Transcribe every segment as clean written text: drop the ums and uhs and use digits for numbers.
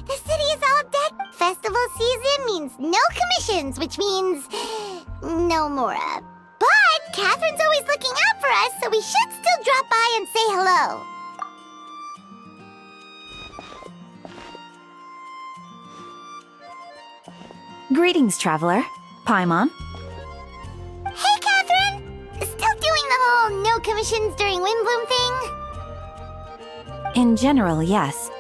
The city is all dead. Festival season means no commissions, which means no Mora. But Catherine's always looking out for us, so we should still drop by and say hello. Greetings, traveler. Paimon. Hey, Catherine! Still doing the whole no commissions during Windblume thing? In general, yes.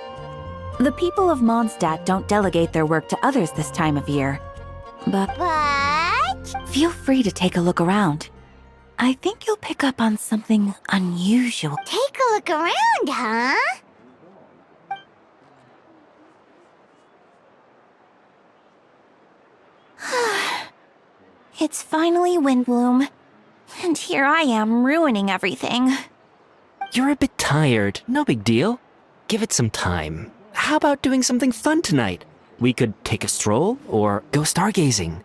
The people of Mondstadt don't delegate their work to others this time of year. But feel free to take a look around. I think you'll pick up on something unusual. Take a look around, huh? It's finally Windblume. And here I am ruining everything. You're a bit tired. No big deal. Give it some time. How about doing something fun tonight? We could take a stroll or go stargazing.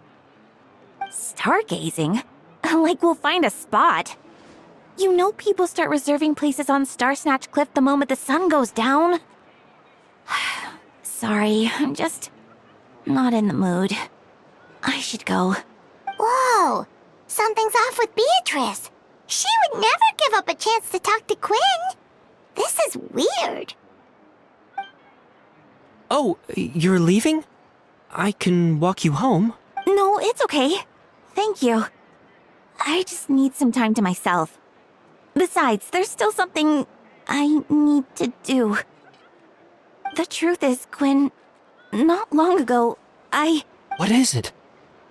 Stargazing? Like we'll find a spot. You know people start reserving places on Star Snatch Cliff the moment the sun goes down. Sorry, I'm just not in the mood. I should go. Whoa! Something's off with Beatrice. She would never give up a chance to talk to Quinn. This is weird. Oh, you're leaving? I can walk you home. No, it's okay. Thank you. I just need some time to myself. Besides, there's still something I need to do. The truth is, Quinn, not long ago, What is it?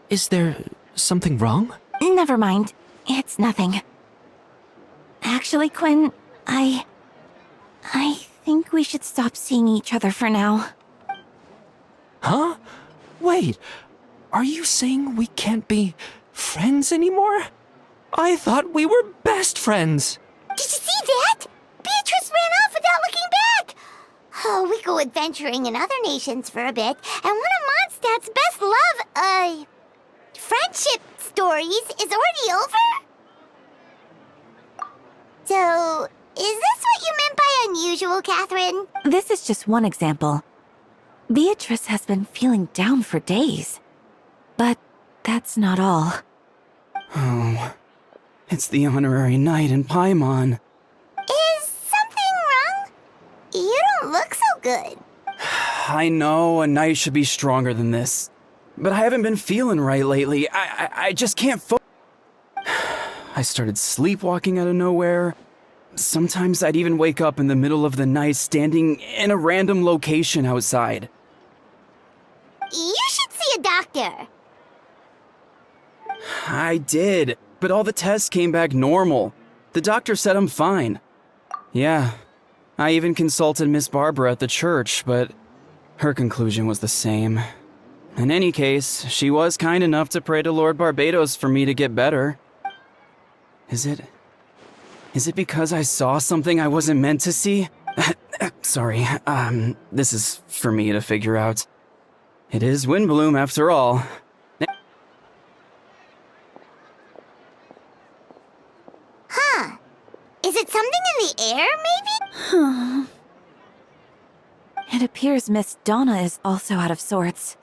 Is there something wrong? Never mind. It's nothing. Actually, Quinn, I think we should stop seeing each other for now. Huh? Wait, are you saying we can't be friends anymore? I thought we were best friends. Did you see that? Beatrice ran off without looking back. Oh, we go adventuring in other nations for a bit, and one of Mondstadt's best friendship stories is already over? So, is this what you meant by unusual, Catherine? This is just one example. Beatrice has been feeling down for days. But that's not all. Oh, it's the honorary knight in Paimon. Is something wrong? You don't look so good. I know a knight should be stronger than this, but I haven't been feeling right lately. I just can't I started sleepwalking out of nowhere. Sometimes I'd even wake up in the middle of the night standing in a random location outside. You should see a doctor. I did, but all the tests came back normal. The doctor said I'm fine. Yeah, I even consulted Miss Barbara at the church, but her conclusion was the same. In any case, she was kind enough to pray to Lord Barbados for me to get better. Is it because I saw something I wasn't meant to see? Sorry, this is for me to figure out. It is Windblume after all. Huh. Is it something in the air, maybe? It appears Miss Donna is also out of sorts.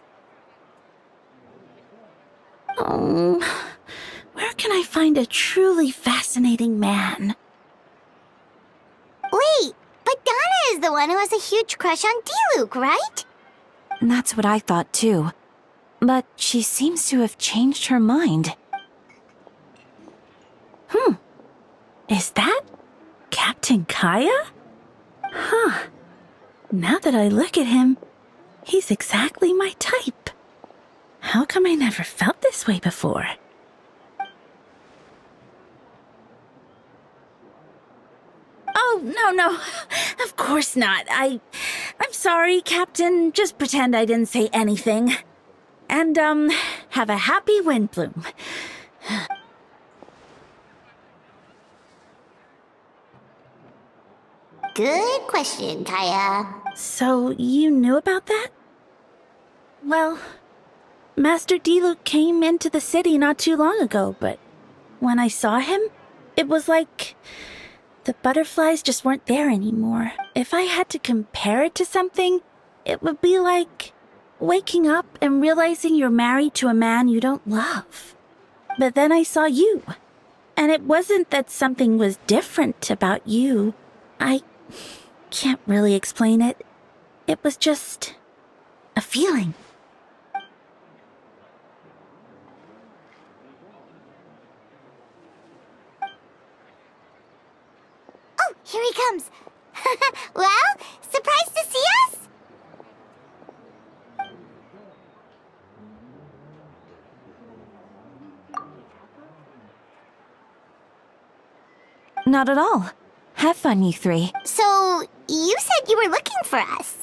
Oh, where can I find a truly fascinating man? Wait, but Donna is the one who has a huge crush on D-Luke, right? That's what I thought too. But she seems to have changed her mind. Is that Captain Kaya? Huh. Now that I look at him, he's exactly my type. How come I never felt this way before? Oh, no. Of course not. I'm sorry, Captain. Just pretend I didn't say anything. And, have a happy Windblume. Good question, Kaya. So, you knew about that? Well, Master D-Luke came into the city not too long ago, but when I saw him, it was like the butterflies just weren't there anymore. If I had to compare it to something, It would be like waking up and realizing you're married to a man you don't love. But then I saw you, and it wasn't that something was different about you. I can't really explain it. It was just a feeling. Oh, here he comes. Well, surprised to see us? Not at all. Have fun, you three. So, you said you were looking for us.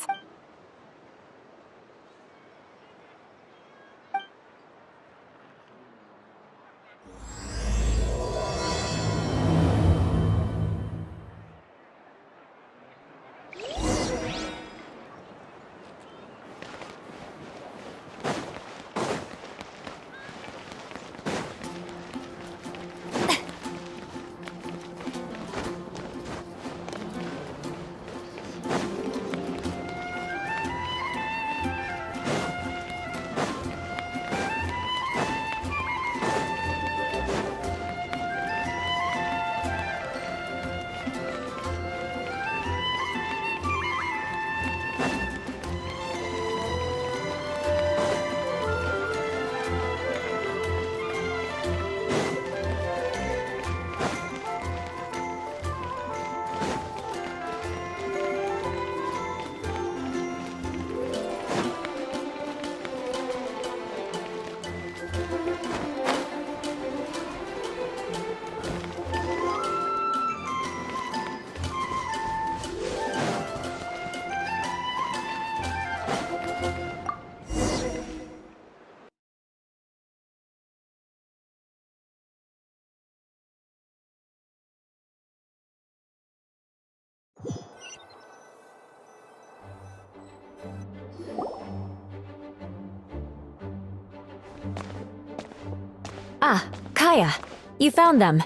Ah, Kaya. You found them.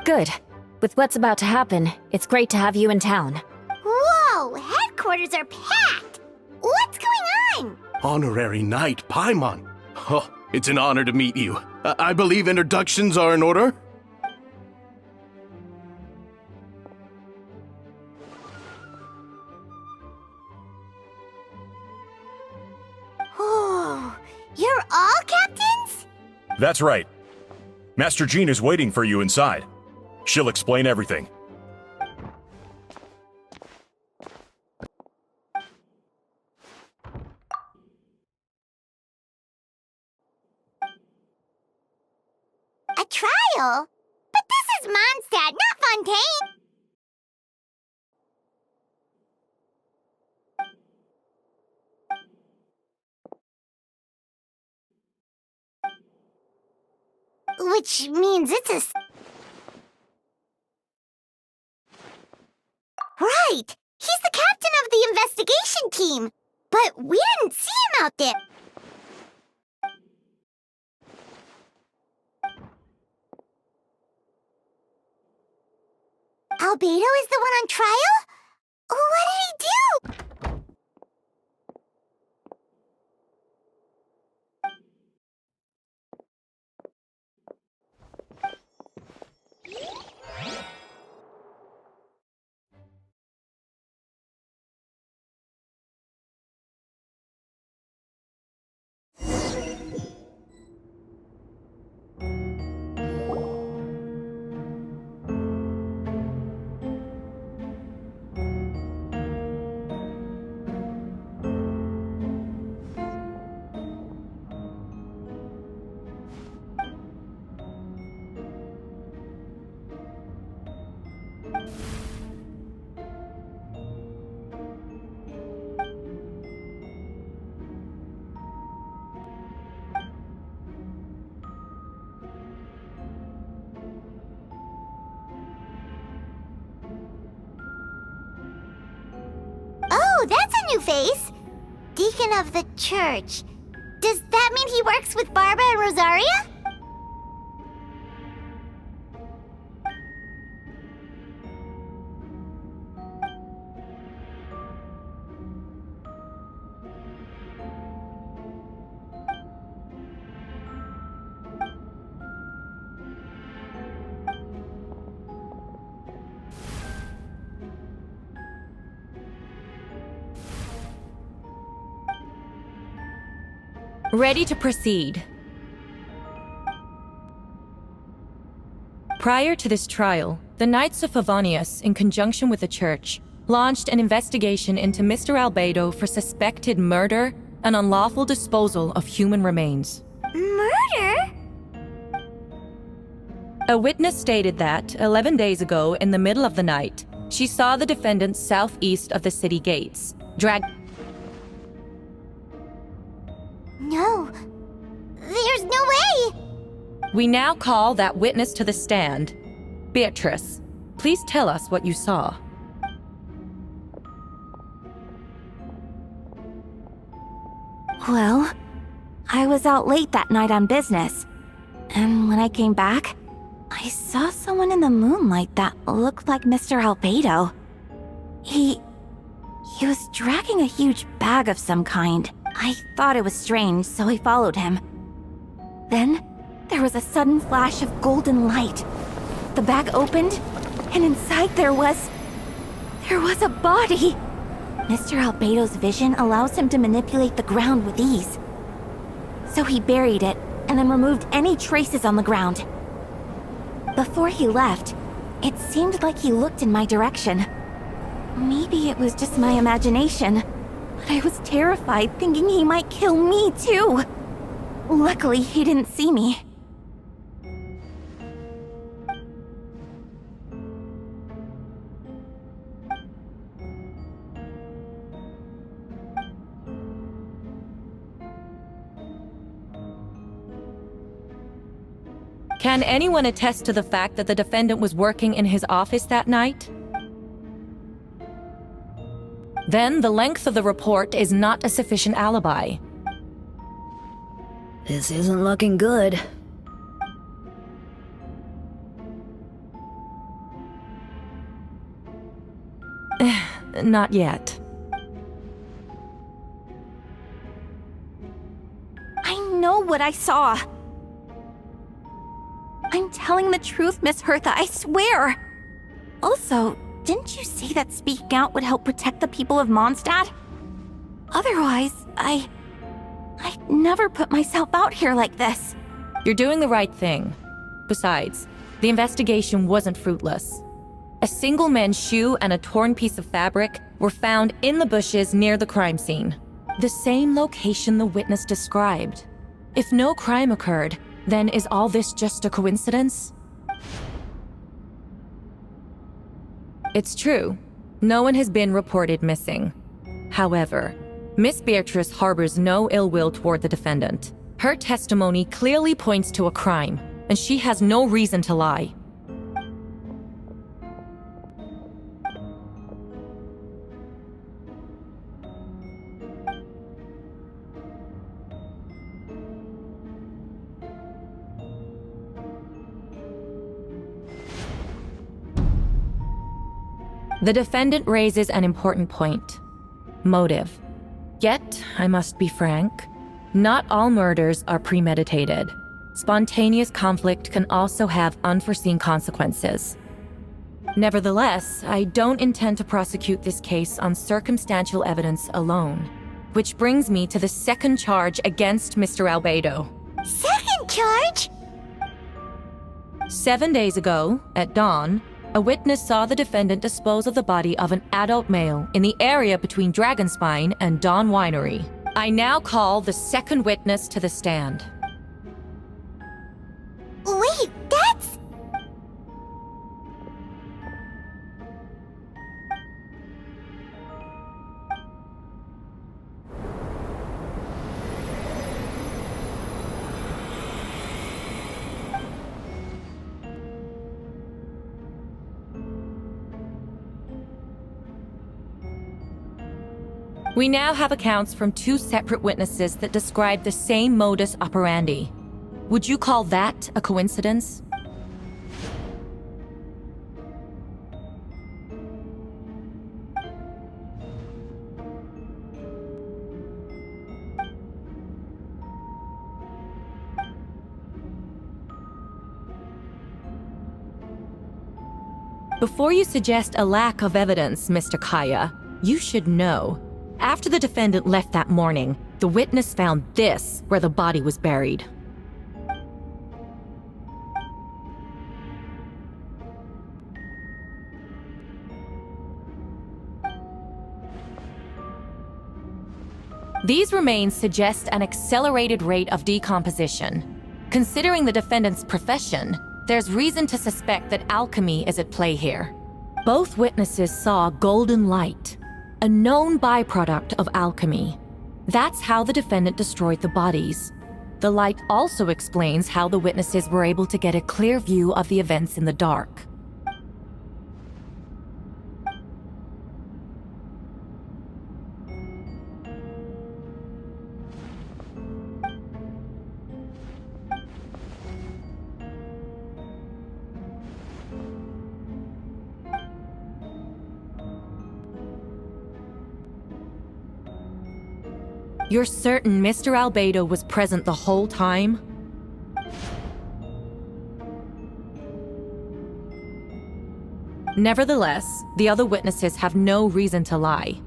Good. With what's about to happen, it's great to have you in town. Whoa, headquarters are packed. What's going on? Honorary Knight Paimon. Oh, it's an honor to meet you. I believe introductions are in order? Oh, you're all captains? That's right. Master Jean is waiting for you inside. She'll explain everything. A trial? But this is Mondstadt, not Fontaine. Which means it's a... Right! He's the captain of the investigation team! But we didn't see him out there! Albedo is the one on trial? What did he do? Oh, that's a new face! Deacon of the church. Does that mean he works with Barba and Rosaria? Ready to proceed. Prior to this trial, the Knights of Favonius, in conjunction with the Church, launched an investigation into Mr. Albedo for suspected murder and unlawful disposal of human remains. Murder? A witness stated that, 11 days ago, in the middle of the night, she saw the defendant southeast of the city gates, No. There's no way! We now call that witness to the stand. Beatrice, please tell us what you saw. Well, I was out late that night on business. And when I came back, I saw someone in the moonlight that looked like Mr. Albedo. He was dragging a huge bag of some kind. I thought it was strange, so I followed him. Then, there was a sudden flash of golden light. The bag opened, and inside there was a body. Mr. Albedo's vision allows him to manipulate the ground with ease. So he buried it, and then removed any traces on the ground. Before he left, it seemed like he looked in my direction. Maybe it was just my imagination, but I was terrified thinking he might kill me too. Luckily, he didn't see me. Can anyone attest to the fact that the defendant was working in his office that night? Then the length of the report is not a sufficient alibi. This isn't looking good. Not yet. I know what I saw. I'm telling the truth, Miss Hertha, I swear. Also, didn't you say that speaking out would help protect the people of Mondstadt? Otherwise, I'd never put myself out here like this. You're doing the right thing. Besides, the investigation wasn't fruitless. A single man's shoe and a torn piece of fabric were found in the bushes near the crime scene. The same location the witness described. If no crime occurred, then is all this just a coincidence? It's true. No one has been reported missing. However, Miss Beatrice harbors no ill will toward the defendant. Her testimony clearly points to a crime, and she has no reason to lie. The defendant raises an important point. Motive. Yet, I must be frank, not all murders are premeditated. Spontaneous conflict can also have unforeseen consequences. Nevertheless, I don't intend to prosecute this case on circumstantial evidence alone. Which brings me to the second charge against Mr. Albedo. Second charge? 7 days ago, at dawn, a witness saw the defendant dispose of the body of an adult male in the area between Dragonspine and Dawn Winery. I now call the second witness to the stand. Wait, that's... We now have accounts from 2 separate witnesses that describe the same modus operandi. Would you call that a coincidence? Before you suggest a lack of evidence, Mr. Kaya, you should know. After the defendant left that morning, The witness found this where the body was buried. These remains suggest an accelerated rate of decomposition. Considering the defendant's profession, there's reason to suspect that alchemy is at play here. Both witnesses saw golden light, a known byproduct of alchemy. That's how the defendant destroyed the bodies. The light also explains how the witnesses were able to get a clear view of the events in the dark. You're certain Mr. Albedo was present the whole time? Nevertheless, the other witnesses have no reason to lie.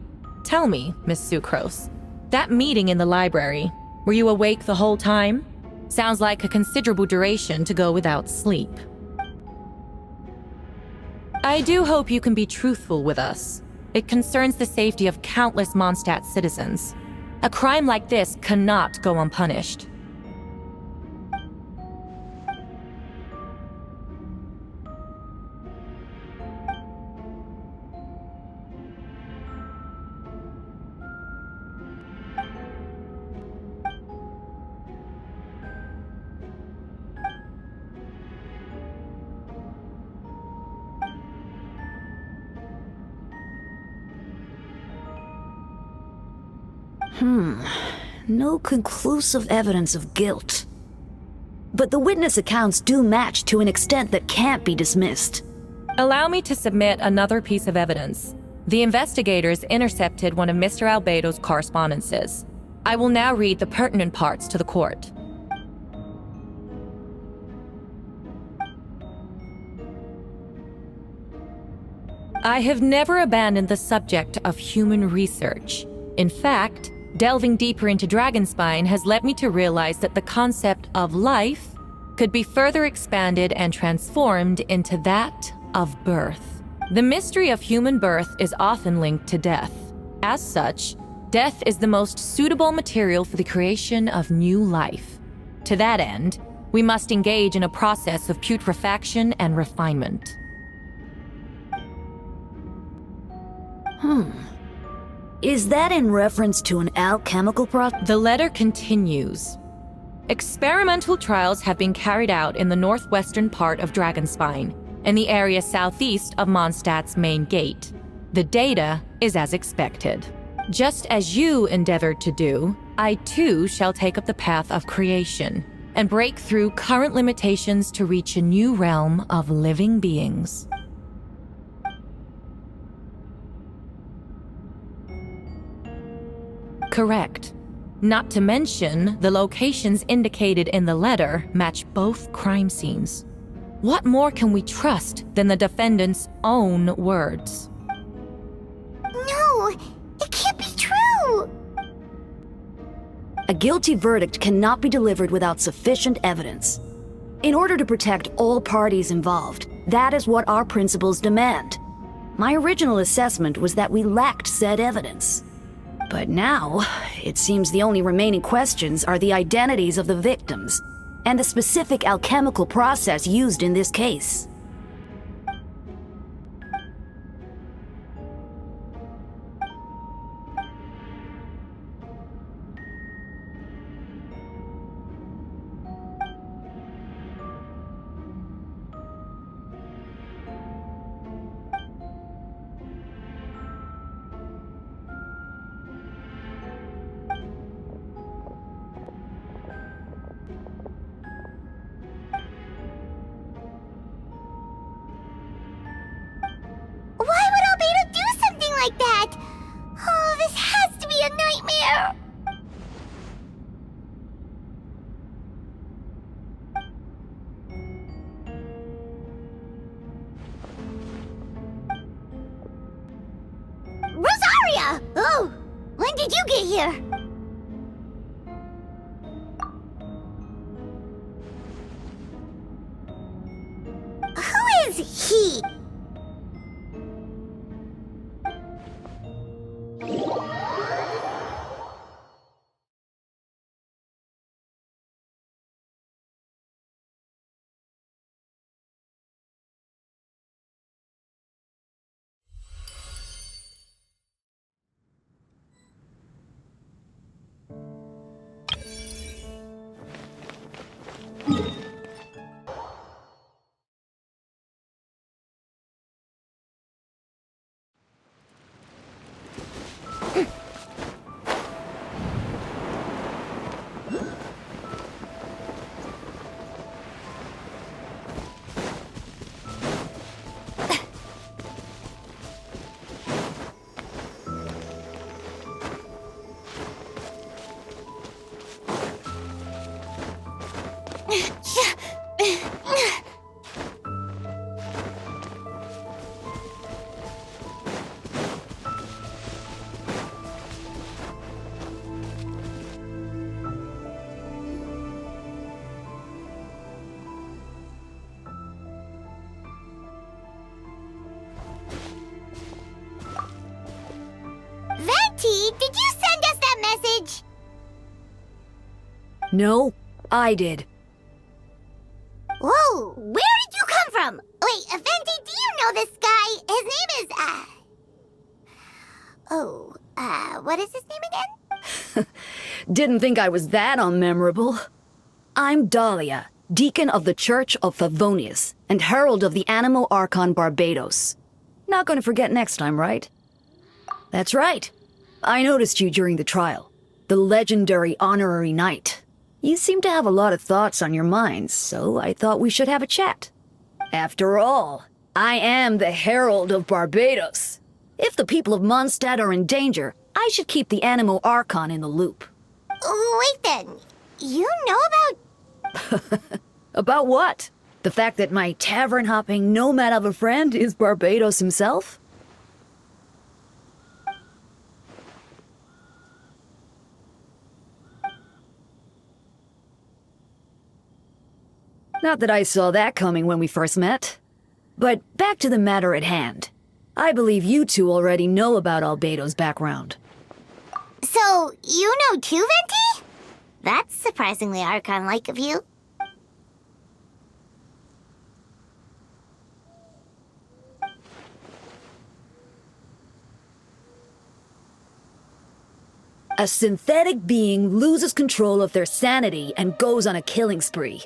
Tell me, Miss Sucrose, that meeting in the library, were you awake the whole time? Sounds like a considerable duration to go without sleep. I do hope you can be truthful with us. It concerns the safety of countless Mondstadt citizens. A crime like this cannot go unpunished. No conclusive evidence of guilt. But the witness accounts do match to an extent that can't be dismissed. Allow me to submit another piece of evidence. The investigators intercepted one of Mr. Albedo's correspondences. I will now read the pertinent parts to the court. I have never abandoned the subject of human research. In fact, delving deeper into Dragonspine has led me to realize that the concept of life could be further expanded and transformed into that of birth. The mystery of human birth is often linked to death. As such, death is the most suitable material for the creation of new life. To that end, we must engage in a process of putrefaction and refinement. Is that in reference to an alchemical process? The letter continues. Experimental trials have been carried out in the northwestern part of Dragonspine, in the area southeast of Mondstadt's main gate. The data is as expected. Just as you endeavored to do, I too shall take up the path of creation and break through current limitations to reach a new realm of living beings. Correct. Not to mention, the locations indicated in the letter match both crime scenes. What more can we trust than the defendant's own words? No, it can't be true! A guilty verdict cannot be delivered without sufficient evidence. In order to protect all parties involved, that is what our principles demand. My original assessment was that we lacked said evidence. But now, it seems the only remaining questions are the identities of the victims and the specific alchemical process used in this case. Like that! Oh, this has to be a nightmare! Rosaria! Oh, when did you get here? T, did you send us that message? No, I did. Whoa, where did you come from? Wait, Venti, do you know this guy? His name is, what is his name again? Didn't think I was that unmemorable. I'm Dahlia, Deacon of the Church of Favonius, and Herald of the Animo Archon Barbados. Not gonna forget next time, right? That's right. I noticed you during the trial. The legendary honorary knight. You seem to have a lot of thoughts on your minds, so I thought we should have a chat. After all, I am the Herald of Barbados. If the people of Mondstadt are in danger, I should keep the Animo Archon in the loop. Wait then, you know about... About what? The fact that my tavern-hopping nomad of a friend is Barbados himself? Not that I saw that coming when we first met. But back to the matter at hand. I believe you two already know about Albedo's background. So, you know too, Venti? That's surprisingly Archon-like of you. A synthetic being loses control of their sanity and goes on a killing spree.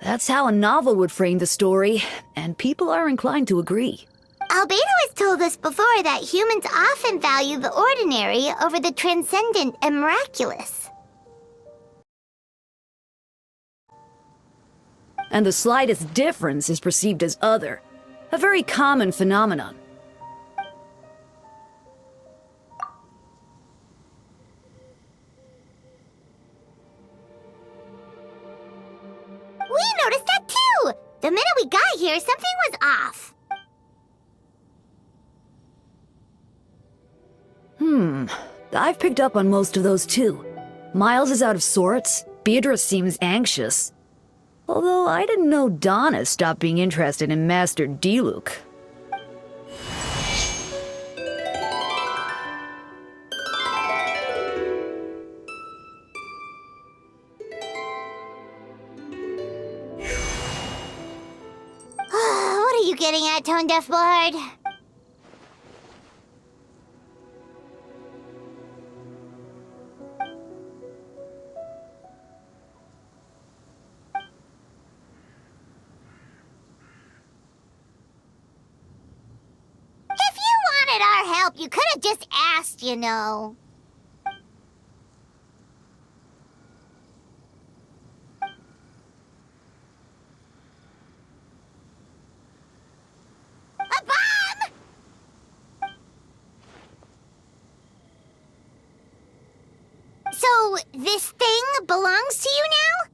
That's how a novel would frame the story, and people are inclined to agree. Albedo has told us before that humans often value the ordinary over the transcendent and miraculous. And the slightest difference is perceived as other, a very common phenomenon. We noticed that too! The minute we got here, something was off. I've picked up on most of those too. Miles is out of sorts, Beatrice seems anxious. Although I didn't know Donna stopped being interested in Master Diluc. What are you getting at, Tone Deaf Board? If you wanted our help, you could have just asked, you know. A bomb! So, this thing belongs to you now?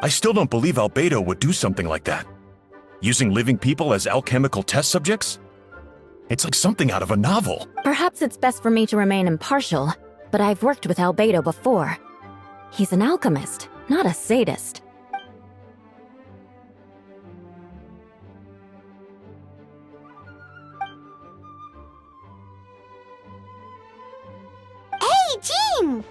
I still don't believe Albedo would do something like that. Using living people as alchemical test subjects? It's like something out of a novel. Perhaps it's best for me to remain impartial, but I've worked with Albedo before. He's an alchemist, not a sadist. Hey, Jean!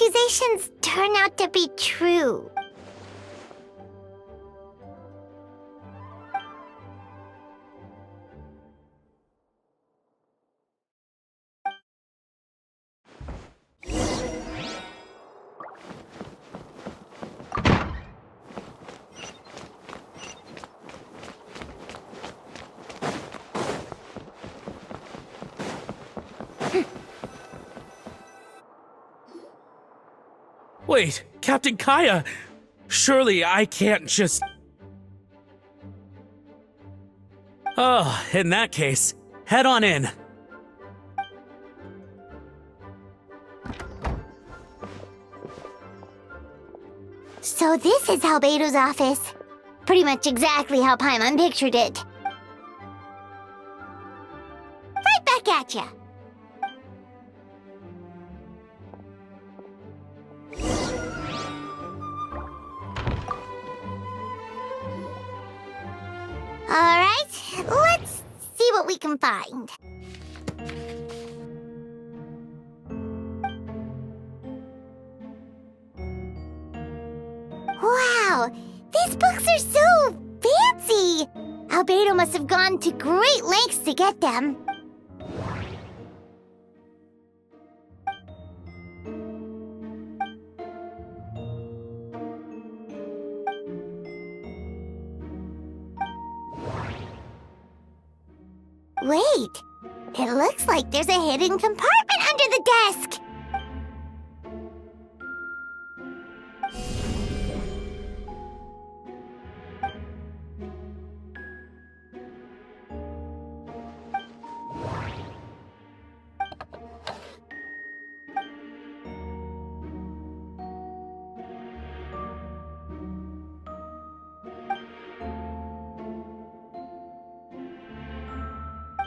accusations turn out to be true? Wait, Captain Kaya! Surely I can't just... Oh, in that case, head on in. So this is Albedo's office. Pretty much exactly how Paimon pictured it. Right back at ya. Alright, let's see what we can find. Wow, these books are so fancy! Albedo must have gone to great lengths to get them. Wait, it looks like there's a hidden compartment under the desk.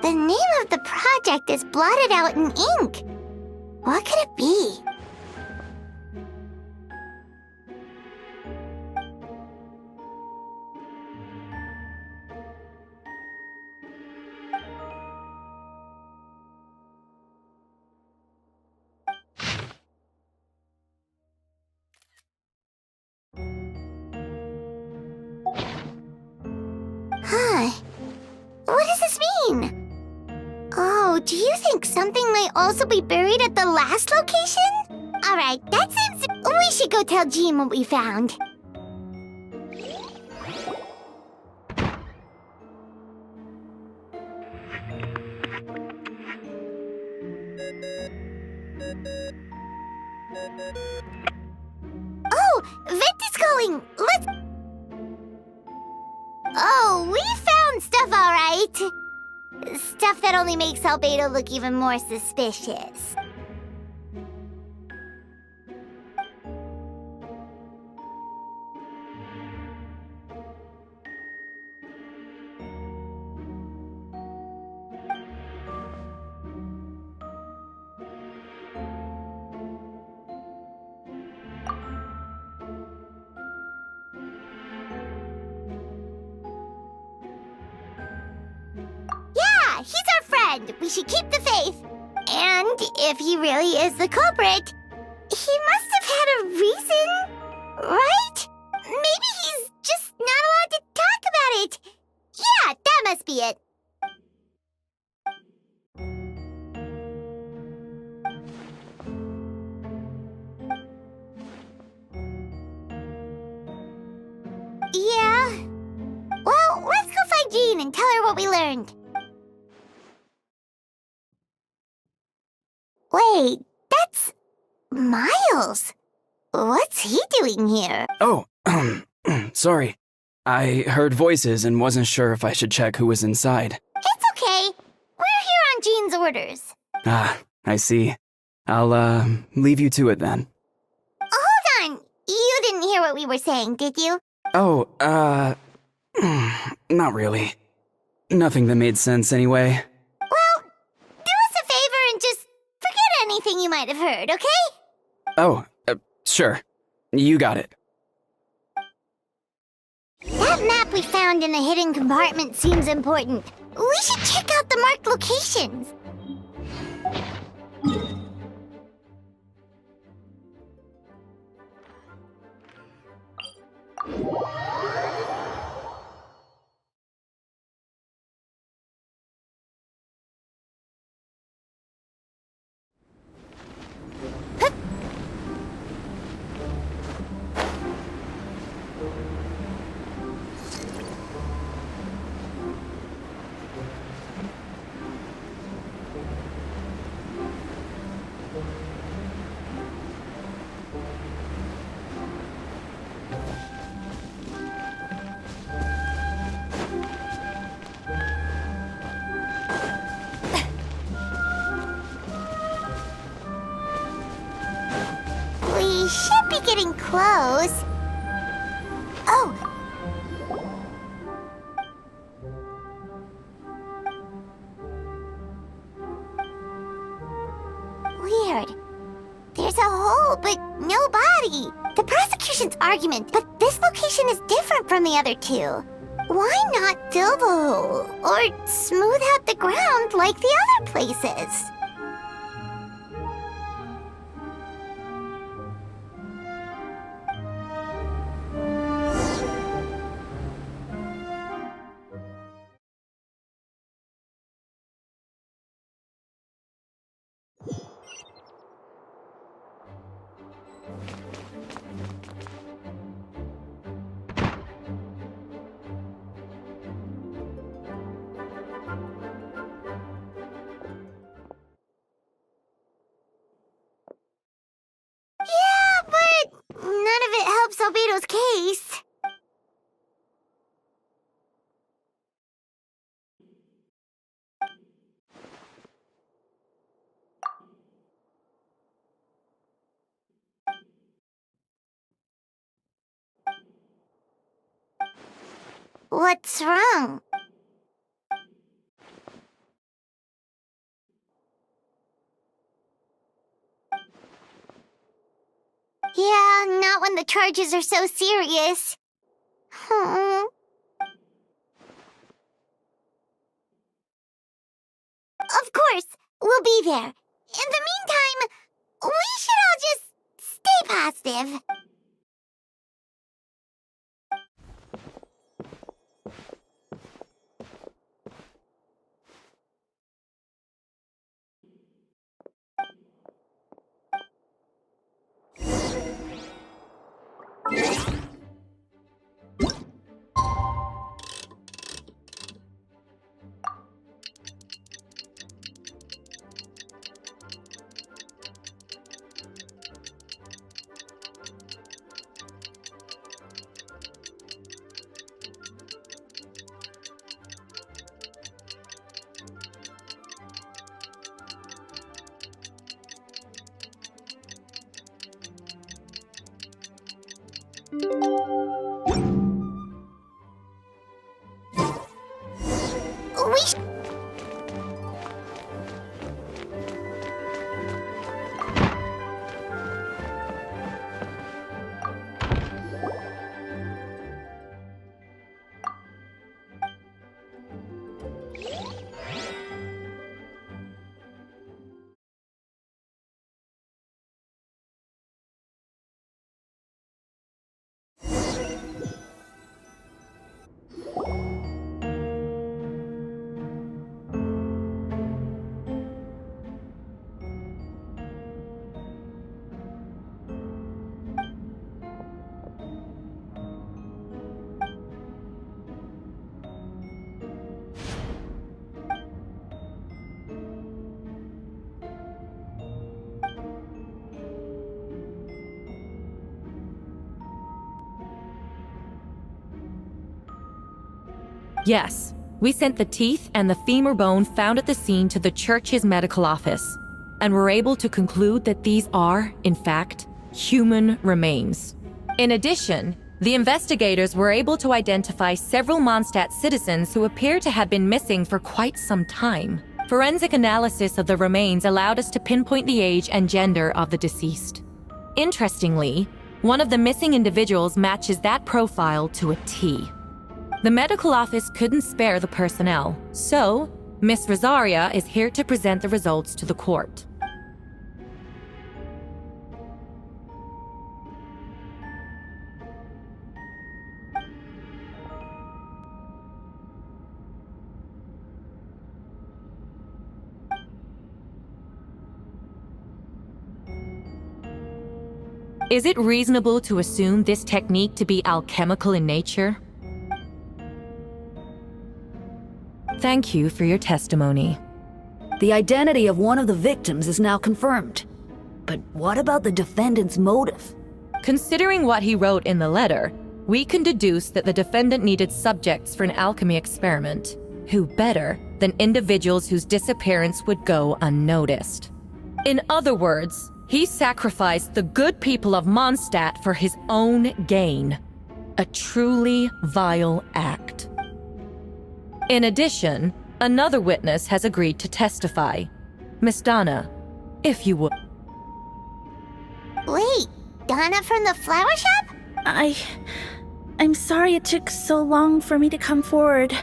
The name of the project is blotted out in ink. What could it be? Huh. What does this mean? Oh, do you think something might also be buried at the last location? Alright, that seems... We should go tell Jean what we found. Oh, Vent is calling! Let's... Oh, we found stuff, alright. Stuff that only makes Albedo look even more suspicious. Yeah, he's our friend. We should keep the faith. And if he really is the culprit, he must have had a reason, right? Maybe he's just not allowed to talk about it. Yeah, that must be it. Yeah. Well, let's go find Jean and tell her what we learned. Wait, that's Miles. What's he doing here? Oh, sorry. I heard voices and wasn't sure if I should check who was inside. It's okay. We're here on Jean's orders. Ah, I see. I'll, leave you to it then. Hold on. You didn't hear what we were saying, did you? Oh, not really. Nothing that made sense anyway. Well, do us a favor and just forget anything you might have heard, okay? Oh, sure. You got it. That map we found in the hidden compartment seems important. We should check out the marked locations. getting close. Oh! Weird. There's a hole, but no body. The prosecution's argument, but this location is different from the other two. Why not fill the hole? Or smooth out the ground like the other places? Yeah, but none of it helps Albedo's case. What's wrong? Yeah, not when the charges are so serious. Of course, we'll be there. In the meantime, we should all just stay positive. We Yes, we sent the teeth and the femur bone found at the scene to the church's medical office, and were able to conclude that these are, in fact, human remains. In addition, the investigators were able to identify several Mondstadt citizens who appear to have been missing for quite some time. Forensic analysis of the remains allowed us to pinpoint the age and gender of the deceased. Interestingly, one of the missing individuals matches that profile to a T. The medical office couldn't spare the personnel, so Miss Rosaria is here to present the results to the court. Is it reasonable to assume this technique to be alchemical in nature? Thank you for your testimony. The identity of one of the victims is now confirmed. But what about the defendant's motive? Considering what he wrote in the letter, we can deduce that the defendant needed subjects for an alchemy experiment. Who better than individuals whose disappearance would go unnoticed? In other words, He sacrificed the good people of Mondstadt for his own gain. A truly vile act. In addition, another witness has agreed to testify. Miss Donna, if you would. Wait, Donna from the flower shop? I'm sorry it took so long for me to come forward.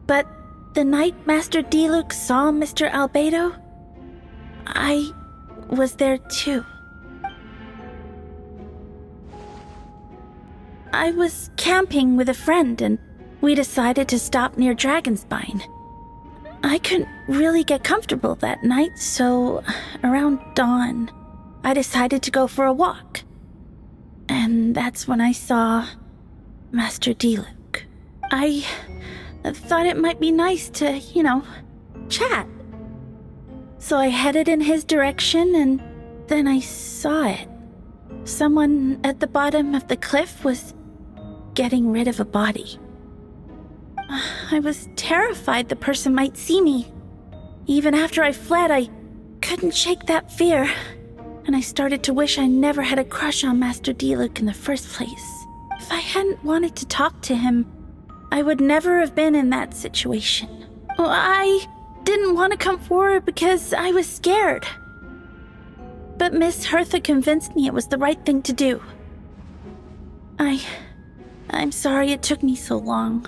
But the night Master Diluc saw Mr. Albedo, I was there too. I was camping with a friend and we decided to stop near Dragonspine. I couldn't really get comfortable that night, so around dawn, I decided to go for a walk. And that's when I saw Master Diluc. I thought it might be nice to, chat. So I headed in his direction and then I saw it. Someone at the bottom of the cliff was getting rid of a body. I was terrified the person might see me. Even after I fled, I couldn't shake that fear. And I started to wish I never had a crush on Master Diluc in the first place. If I hadn't wanted to talk to him, I would never have been in that situation. I didn't want to come forward because I was scared. But Miss Hertha convinced me it was the right thing to do. I'm sorry it took me so long.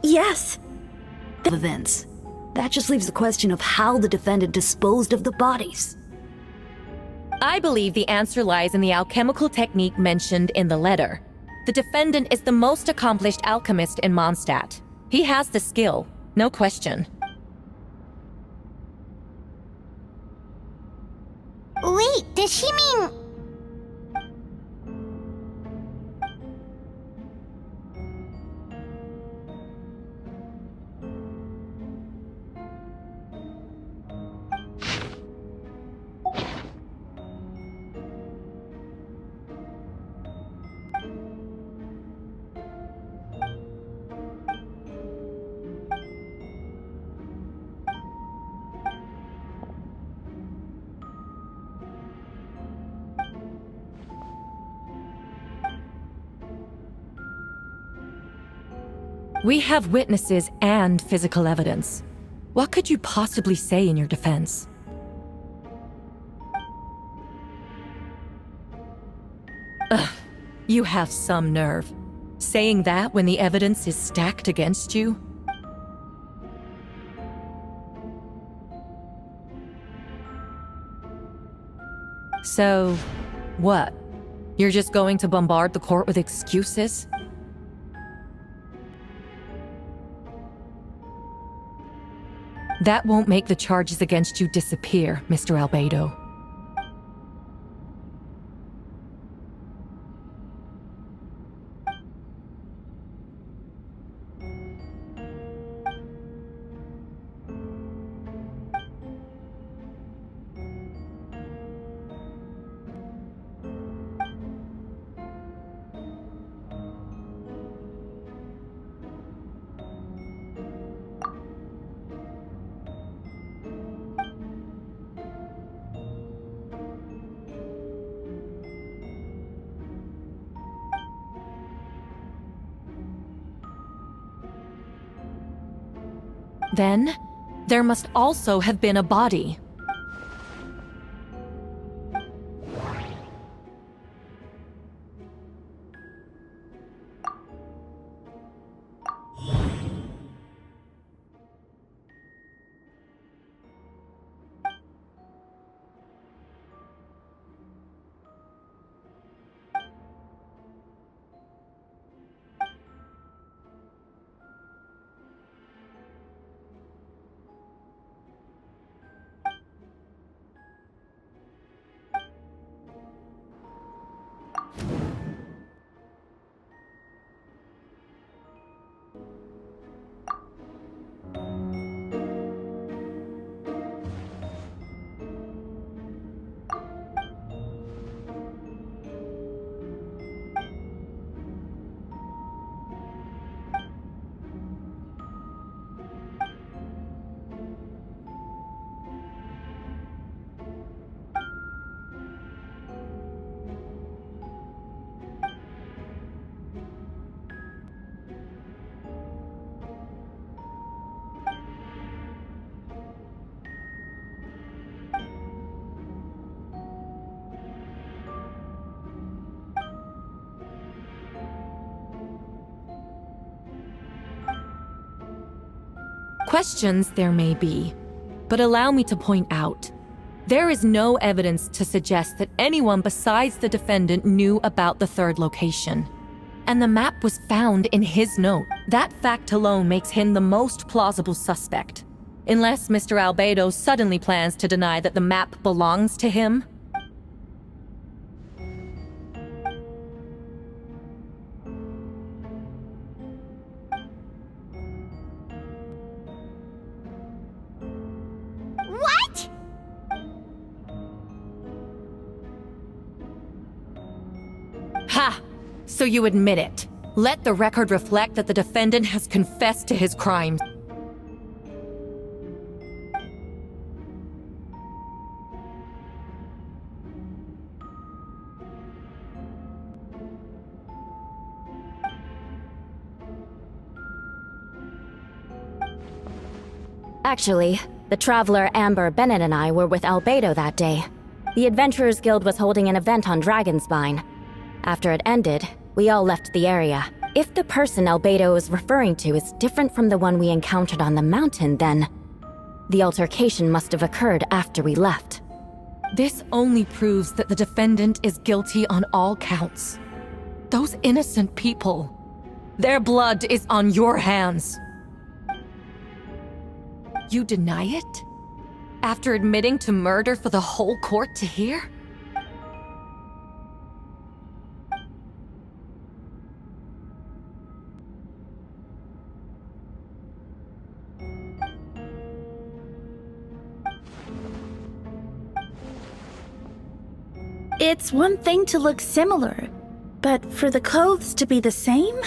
Yes. Events. That just leaves the question of how the defendant disposed of the bodies. I believe the answer lies in the alchemical technique mentioned in the letter. The defendant is the most accomplished alchemist in Mondstadt. He has the skill, no question. Wait, does she mean... We have witnesses and physical evidence. What could you possibly say in your defense? Ugh, you have some nerve. Saying that when the evidence is stacked against you? So, what? You're just going to bombard the court with excuses? That won't make the charges against you disappear, Mr. Albedo. Then, there must also have been a body. Questions there may be, but allow me to point out, there is no evidence to suggest that anyone besides the defendant knew about the third location. And the map was found in his note. That fact alone makes him the most plausible suspect. Unless Mr. Albedo suddenly plans to deny that the map belongs to him. What? Ha! So you admit it. Let the record reflect that the defendant has confessed to his crimes. Actually, the traveler Amber, Bennett, and I were with Albedo that day. The Adventurers Guild was holding an event on Dragonspine. After it ended, we all left the area. If the person Albedo is referring to is different from the one we encountered on the mountain, then the altercation must have occurred after we left. This only proves that the defendant is guilty on all counts. Those innocent people, their blood is on your hands. You deny it? After admitting to murder for the whole court to hear? It's one thing to look similar, but for the clothes to be the same?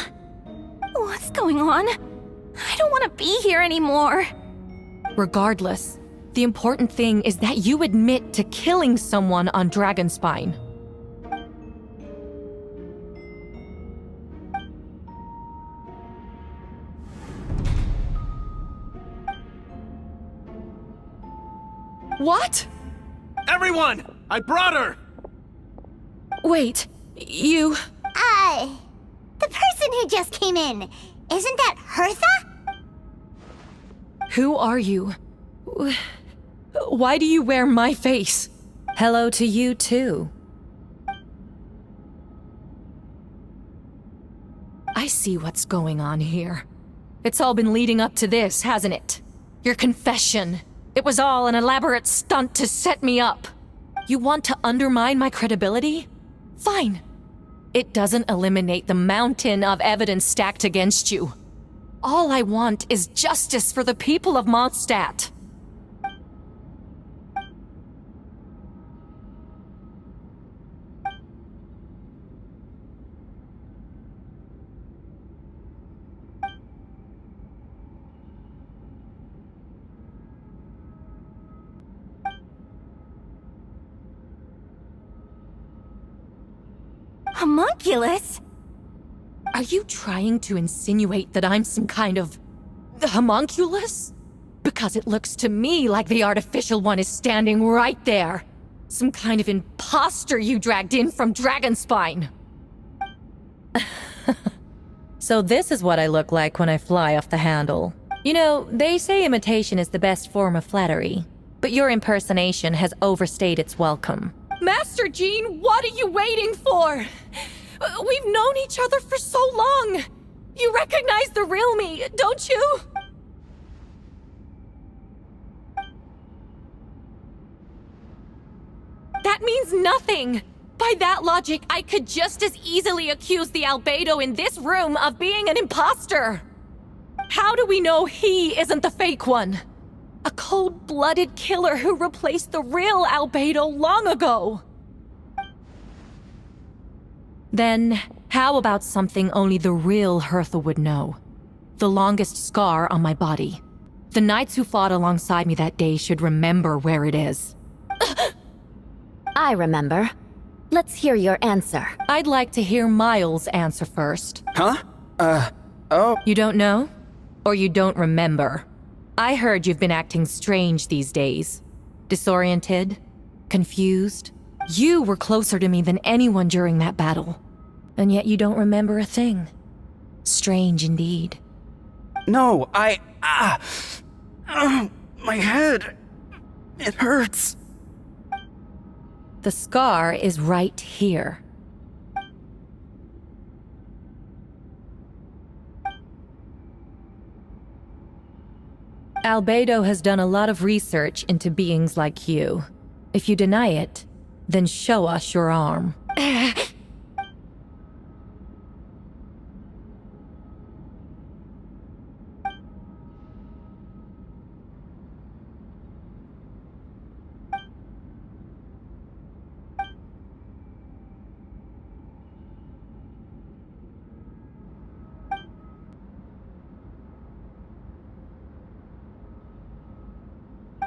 What's going on? I don't want to be here anymore. Regardless, the important thing is that you admit to killing someone on Dragonspine. What? Everyone! I brought her! Wait, you... The person who just came in, isn't that Hertha? Who are you? Why do you wear my face? Hello to you too. I see what's going on here. It's all been leading up to this, hasn't it? Your confession. It was all an elaborate stunt to set me up. You want to undermine my credibility? Fine. It doesn't eliminate the mountain of evidence stacked against you. All I want is justice for the people of Mondstadt. Homunculus? Are you trying to insinuate that I'm some kind of... homunculus? Because it looks to me like the artificial one is standing right there. Some kind of imposter you dragged in from Dragonspine. So this is what I look like when I fly off the handle. You know, they say imitation is the best form of flattery, but your impersonation has overstayed its welcome. Master Jean, what are you waiting for? We've known each other for so long. You recognize the real me, don't you? That means nothing. By that logic, I could just as easily accuse the Albedo in this room of being an imposter. How do we know he isn't the fake one? A cold-blooded killer who replaced the real Albedo long ago. Then, how about something only the real Hertha would know? The longest scar on my body. The knights who fought alongside me that day should remember where it is. I remember. Let's hear your answer. I'd like to hear Miles' answer first. Huh? Oh. You don't know? Or you don't remember? I heard you've been acting strange these days. Disoriented? Confused? You were closer to me than anyone during that battle. And yet you don't remember a thing. Strange indeed. No, Oh, my head. It hurts. The scar is right here. Albedo has done a lot of research into beings like you. If you deny it, then show us your arm.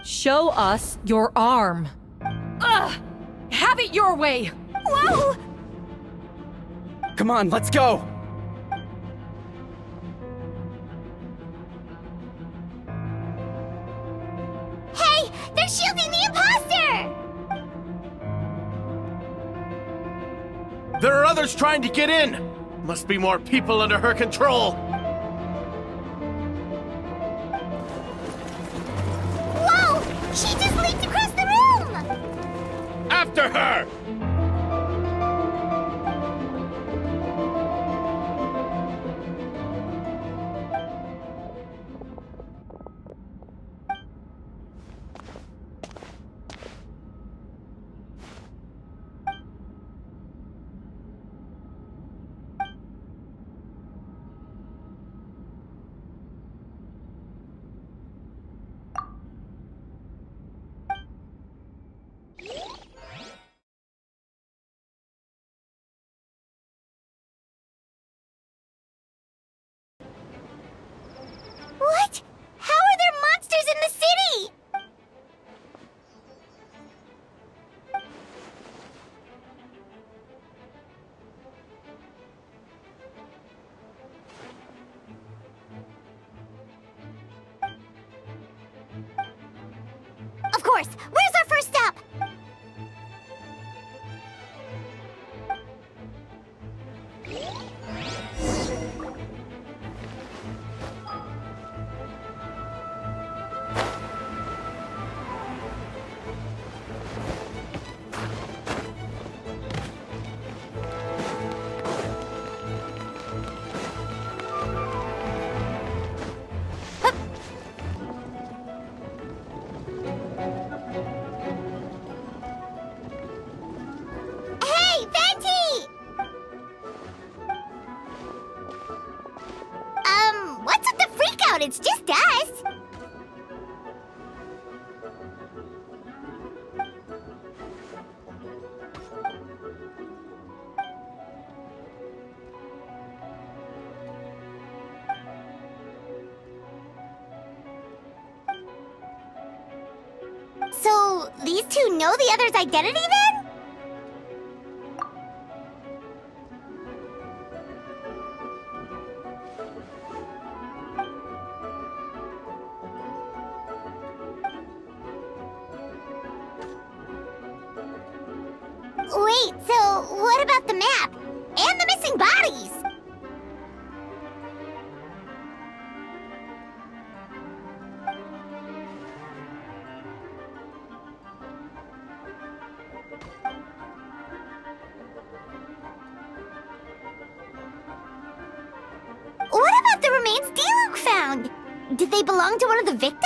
Show us your arm. Ugh! Have it your way! Whoa! Come on, let's go! Hey! They're shielding the imposter! There are others trying to get in! Must be more people under her control! Whoa! She just leaped across the room! After her! What? How are there monsters in the city? Of course! Where's our first stop? Hey, Venti! What's with the freak out? It's just us. So, these two know the other's identity then? Wait, so what about the map? And the missing bodies? What about the remains D-Luke found? Did they belong to one of the victims?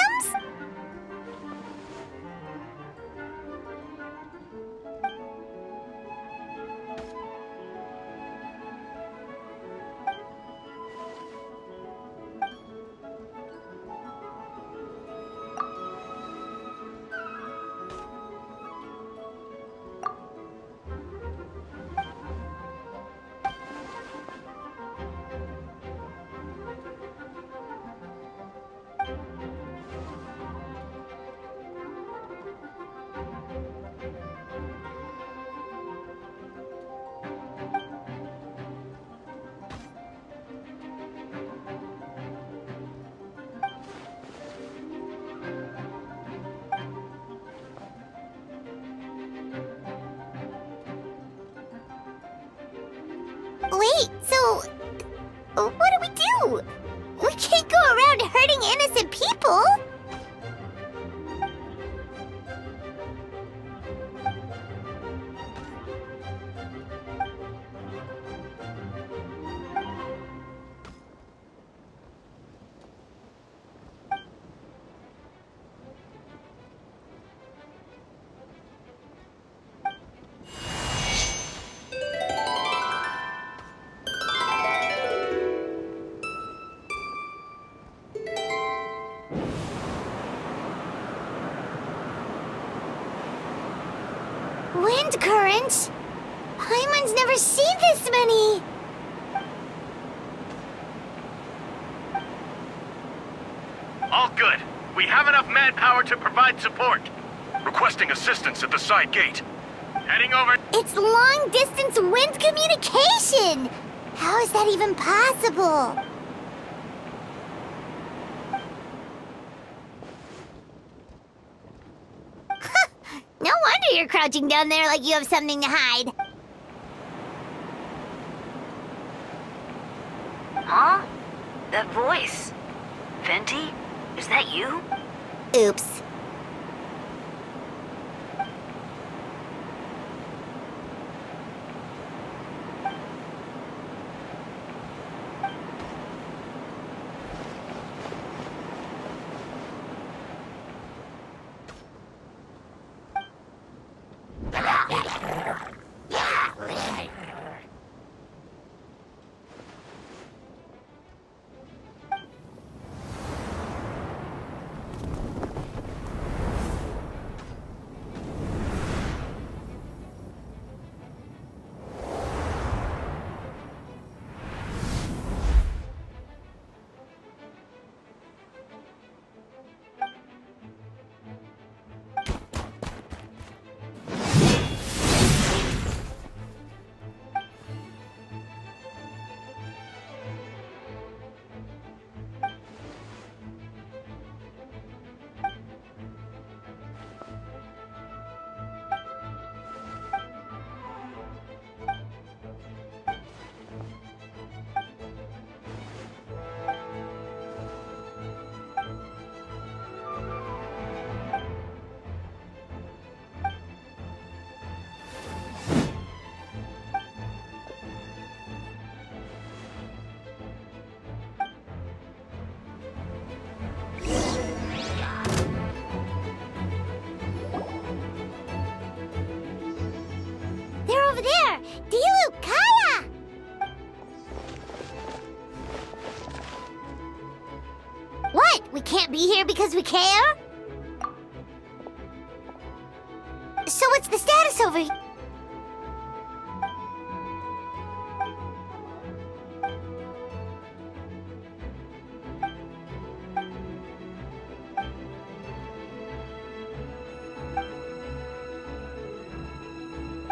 Wind current? Paimon's never seen this many! All good. We have enough manpower to provide support. Requesting assistance at the side gate. Heading over. It's long-distance wind communication! How is that even possible? No wonder you're crouching down there like you have something to hide. Huh? That voice. Venti? Is that you? Oops. They're over there! Dilu, Kaya! What? We can't be here because we care? So what's the status over here?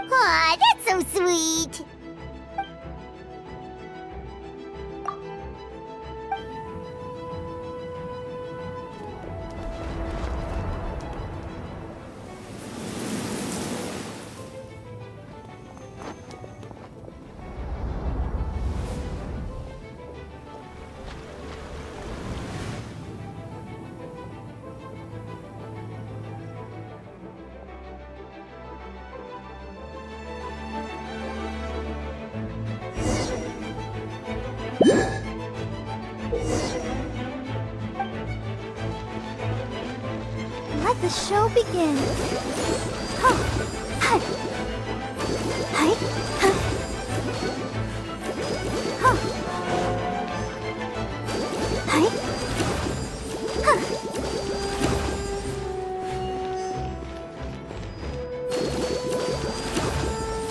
Aw, that's so sweet! Let the show begin. Huh. Hi. Hi. Huh. Huh. Hi. Huh.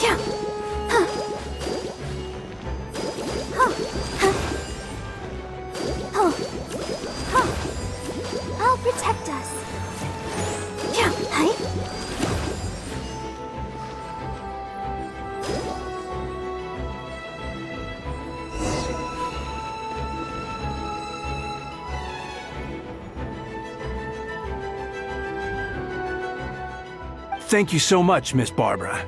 Yeah. Huh. Huh. Huh. Oh. Huh. I'll protect us. Yeah, hi. Thank you so much, Miss Barbara.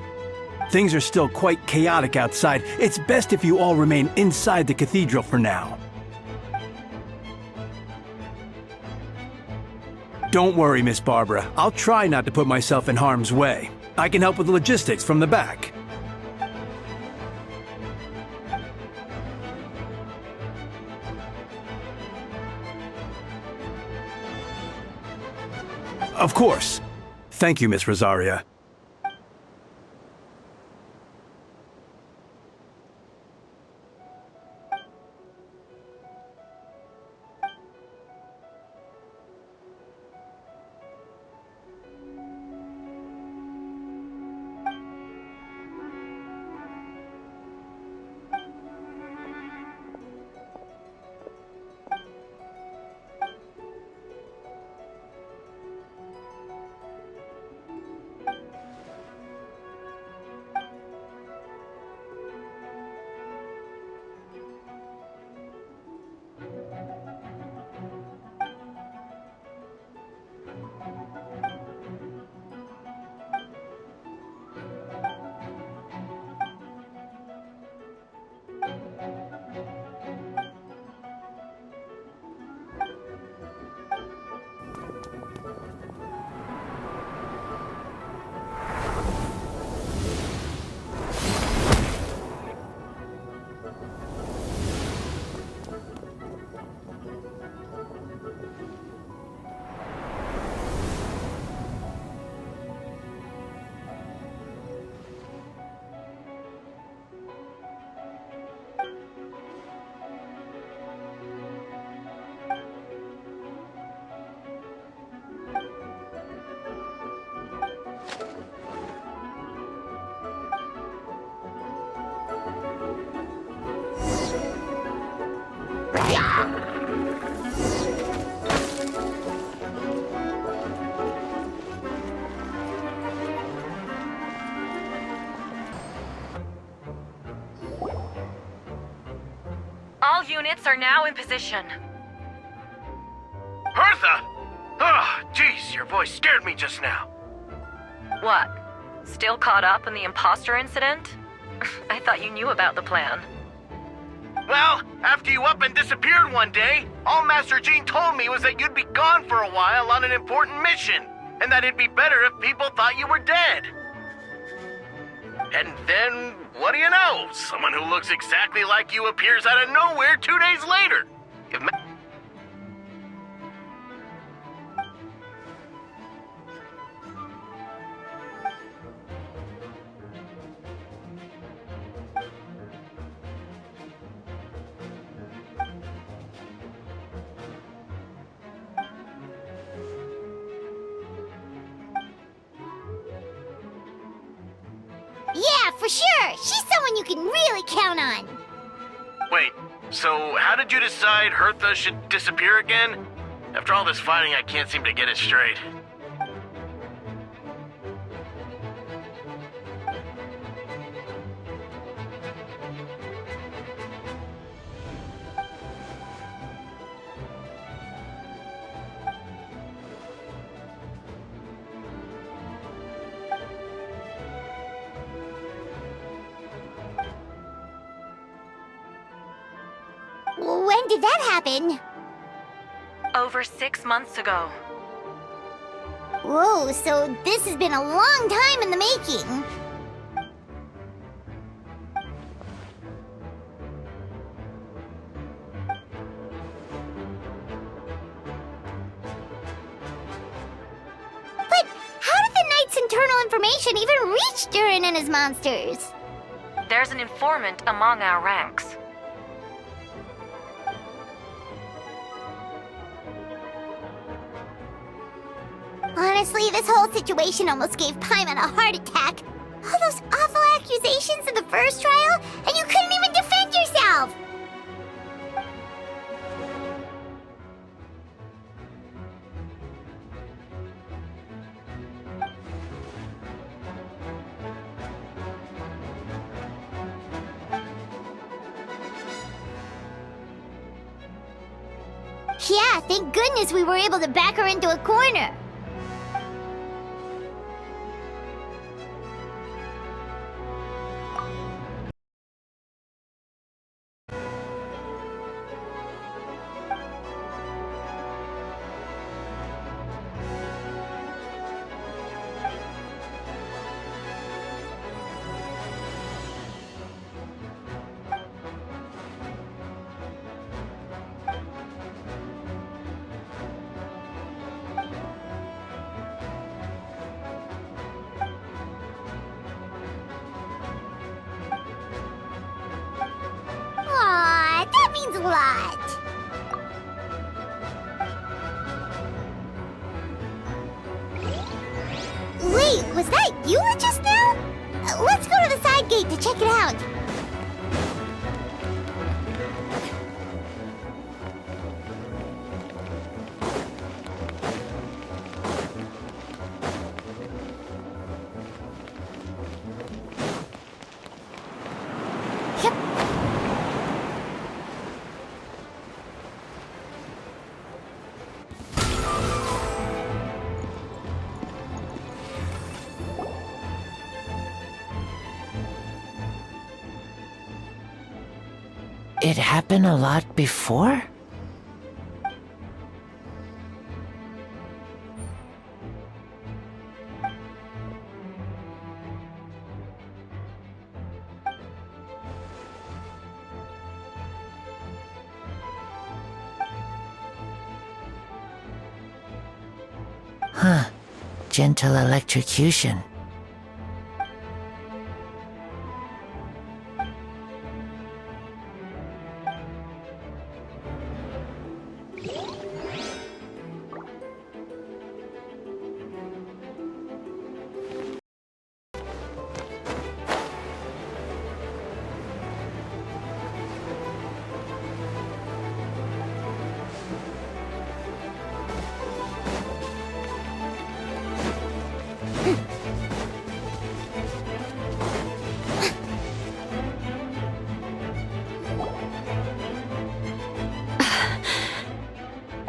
Things are still quite chaotic outside. It's best if you all remain inside the cathedral for now. Don't worry, Miss Barbara. I'll try not to put myself in harm's way. I can help with logistics from the back. Of course. Thank you, Miss Rosaria. units are now in position. Hertha! Ah, jeez, your voice scared me just now. What? Still caught up in the imposter incident? I thought you knew about the plan. Well, after you up and disappeared one day, all Master Jean told me was that you'd be gone for a while on an important mission, and that it'd be better if people thought you were dead. And then, what do you know? Someone who looks exactly like you appears out of nowhere 2 days later. If Yeah, for sure. She's someone you can really count on. Wait, so how did you decide Hertha should disappear again? After all this fighting, I can't seem to get it straight. When did that happen? Over 6 months ago. Whoa, so this has been a long time in the making. But how did the Knight's internal information even reach Durin and his monsters? There's an informant among our ranks. Honestly, this whole situation almost gave Paimon a heart attack. All those awful accusations in the first trial, and you couldn't even defend yourself! Yeah, thank goodness we were able to back her into a corner. Aw, that means a lot. Wait, was that Eula just now? Let's go to the side gate to check it out. Yep. It happened a lot before? Huh. Gentle electrocution.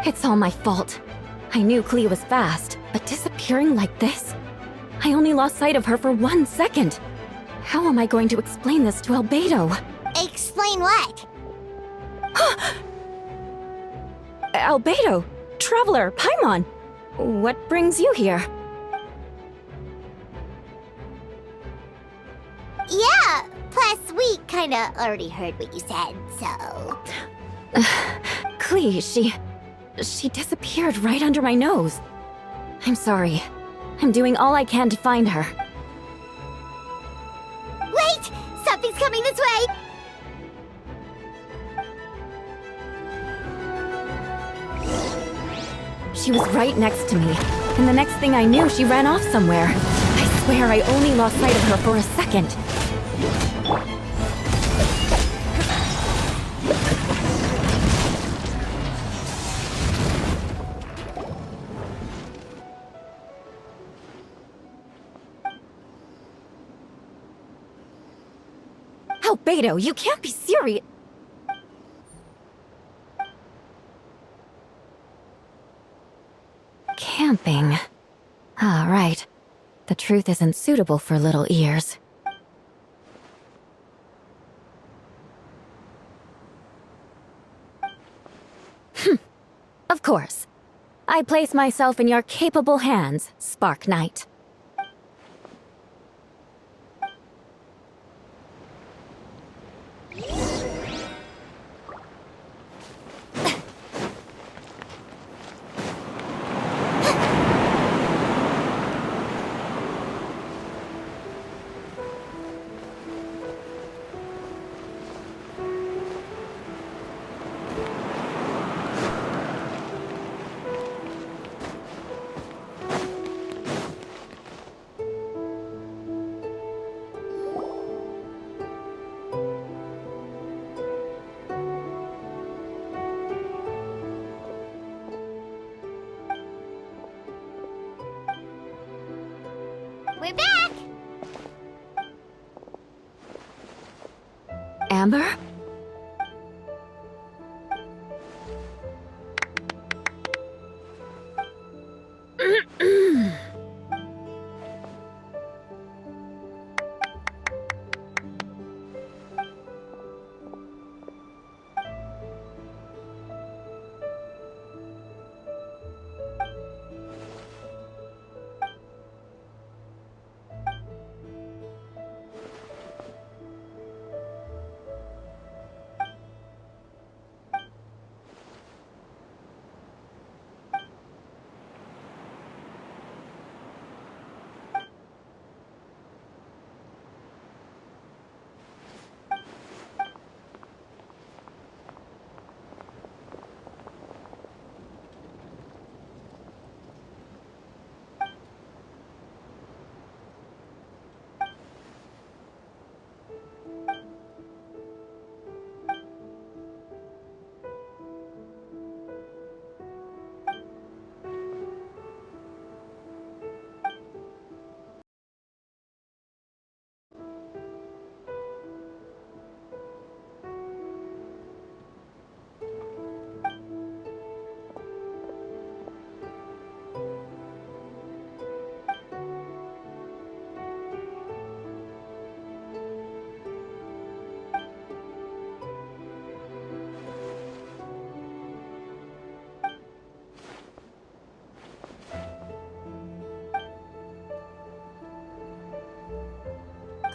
It's all my fault. I knew Klee was fast, but disappearing like this? I only lost sight of her for 1 second. How am I going to explain this to Albedo? Explain what? Albedo! Traveler! Paimon! What brings you here? Yeah, plus we kinda already heard what you said, so... Klee, she disappeared right under my nose. I'm sorry. I'm doing all I can to find her. Wait! Something's coming this way! She was right next to me, and the next thing I knew, she ran off somewhere. I swear I only lost sight of her for a second. Albedo, you can't be serious. Camping. Ah, right. The truth isn't suitable for little ears. Of course. I place myself in your capable hands, Spark Knight. We're back! Amber?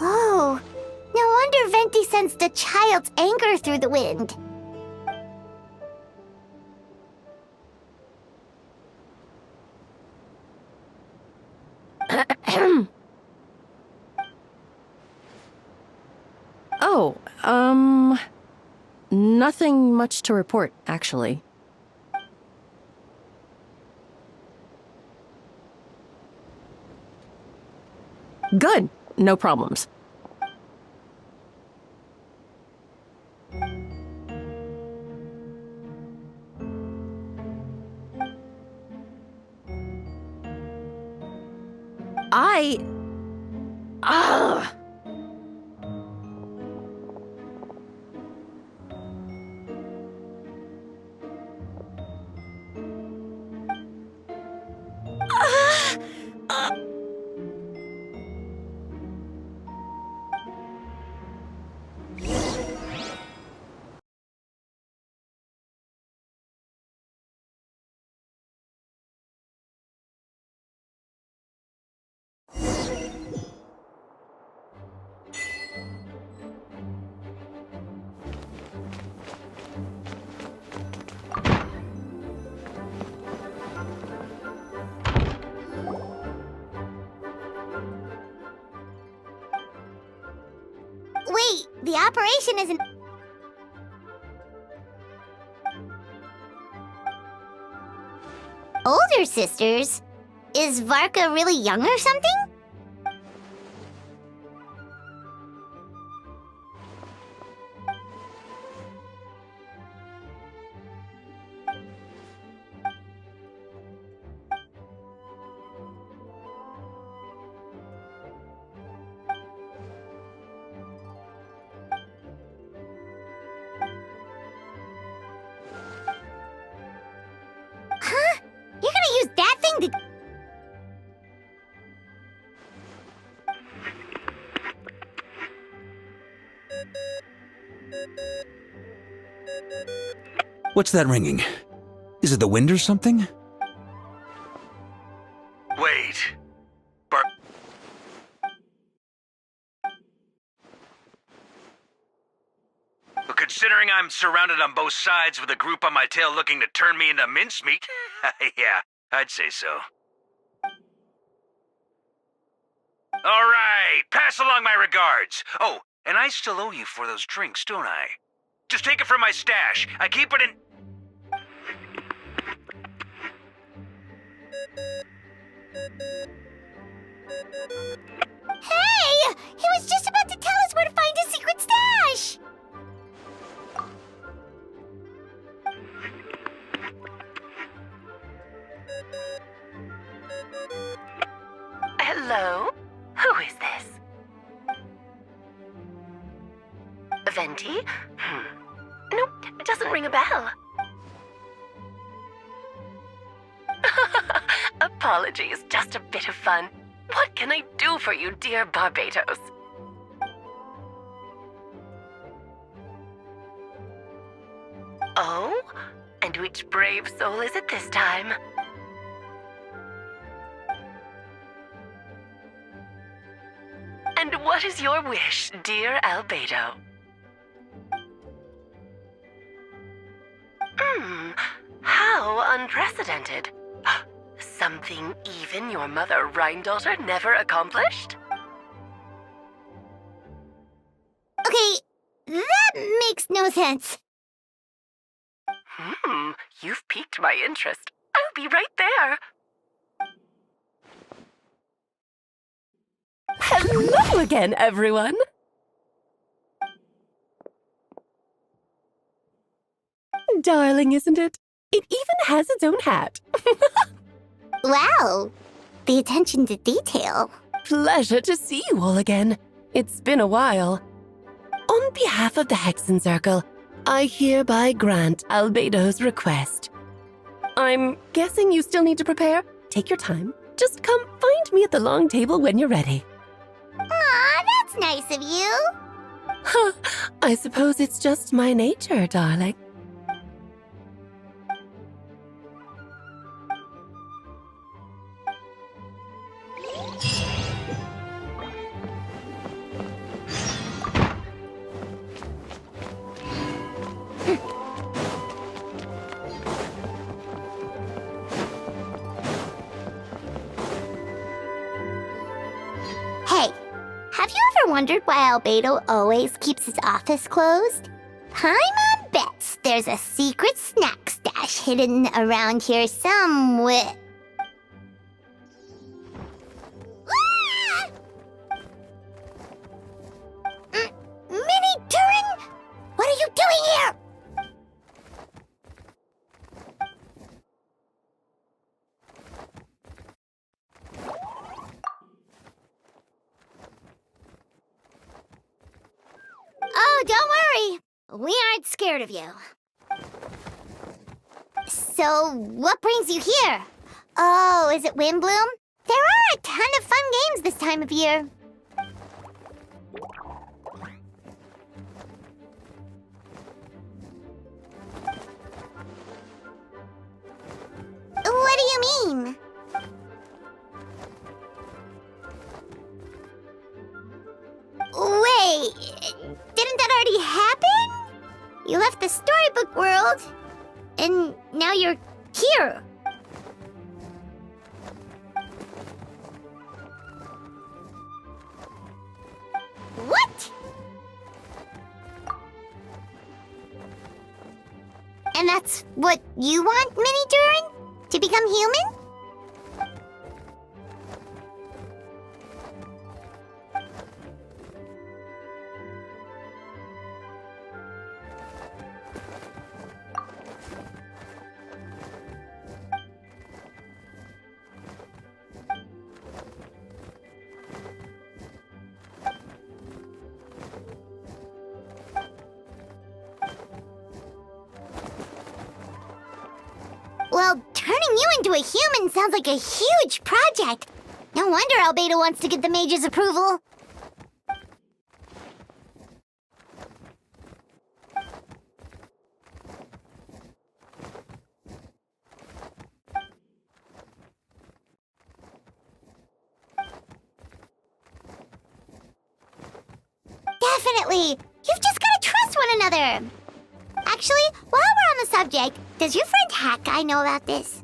Oh, no wonder Venti sensed a child's anger through the wind. Oh, nothing much to report, actually. Good. No problems. Wait, the operation isn't... Older sisters? Is Varka really young or something? Huh? You're gonna use that thing to... What's that ringing? Is it the wind or something? Wait. Well, considering I'm surrounded on both sides with a group on my tail looking to turn me into mincemeat, yeah, I'd say so. All right, pass along my regards. Oh, and I still owe you for those drinks, don't I? Just take it from my stash. I keep it in... Hey! He was just about to tell us where to find his secret stash! Hello? Who is this? Venti? Nope, it doesn't ring a bell. Apologies, just a bit of fun. What can I do for you, dear Barbados? Oh? And which brave soul is it this time? And what is your wish, dear Albedo? How unprecedented. Something even your mother Rhine-daughter never accomplished? Okay, that makes no sense. You've piqued my interest. I'll be right there. Hello again, everyone. Darling, isn't it? It even has its own hat. Wow, the attention to detail. Pleasure to see you all again. It's been a while. On behalf of the Hexen Circle, I hereby grant Albedo's request. I'm guessing you still need to prepare? Take your time. Just come find me at the long table when you're ready. Aw, that's nice of you. Huh, I suppose it's just my nature, darling. Hey, have you ever wondered why Albedo always keeps his office closed? Paimon bets there's a secret snack stash hidden around here somewhere. Ah! Mini Turing? What are you doing here? Oh, don't worry. We aren't scared of you. So, what brings you here? Oh, is it Windblume? There are a ton of fun games this time of year. What do you mean? Wait, didn't that already happen? You left the storybook world, and now you're here. What? And that's what you want, Mini Durin? To become human? Well, turning you into a human sounds like a huge project. No wonder Albedo wants to get the mage's approval. Definitely. You've just got to trust one another. Actually, while we're on the subject, does your friend Hakai know about this?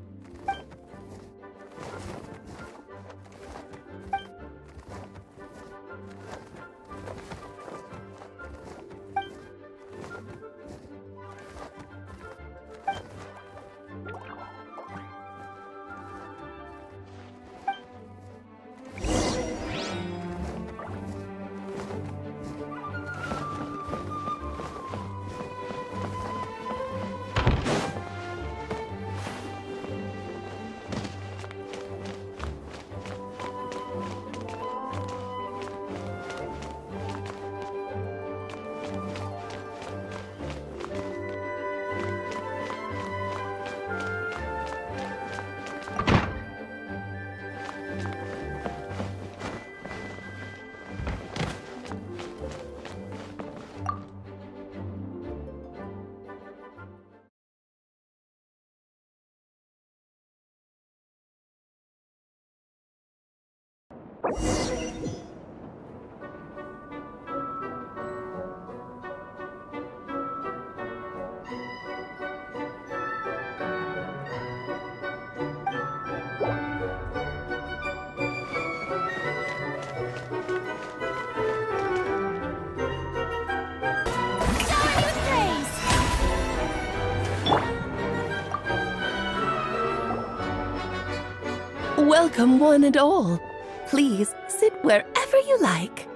Welcome, one and all. Please sit wherever you like.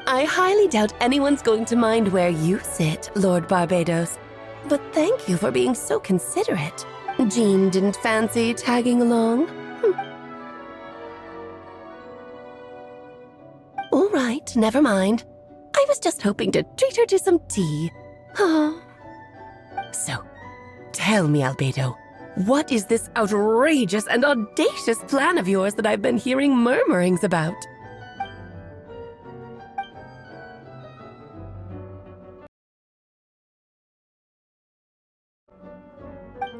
I highly doubt anyone's going to mind where you sit, Lord Barbados. But thank you for being so considerate. Jean didn't fancy tagging along? All right, never mind. I was just hoping to treat her to some tea. So, tell me, Albedo, what is this outrageous and audacious plan of yours that I've been hearing murmurings about?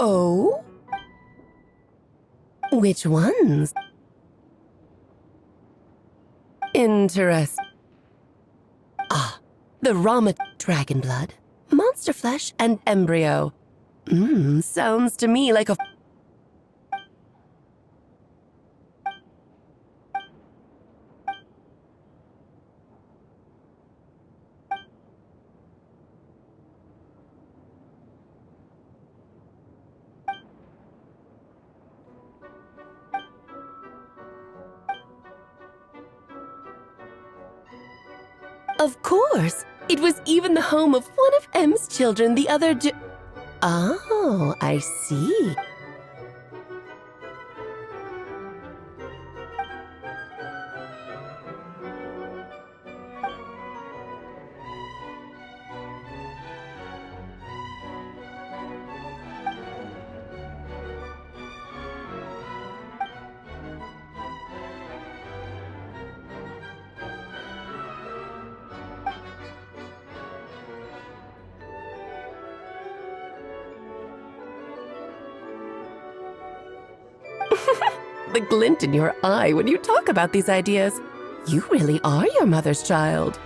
Oh? Which ones? Interesting. Ah, the raw dragon blood, monster flesh, and embryo. Sounds to me like a... Of course! It was even the home of one of M's children the other day. Oh, I see. The glint in your eye when you talk about these ideas. You really are your mother's child.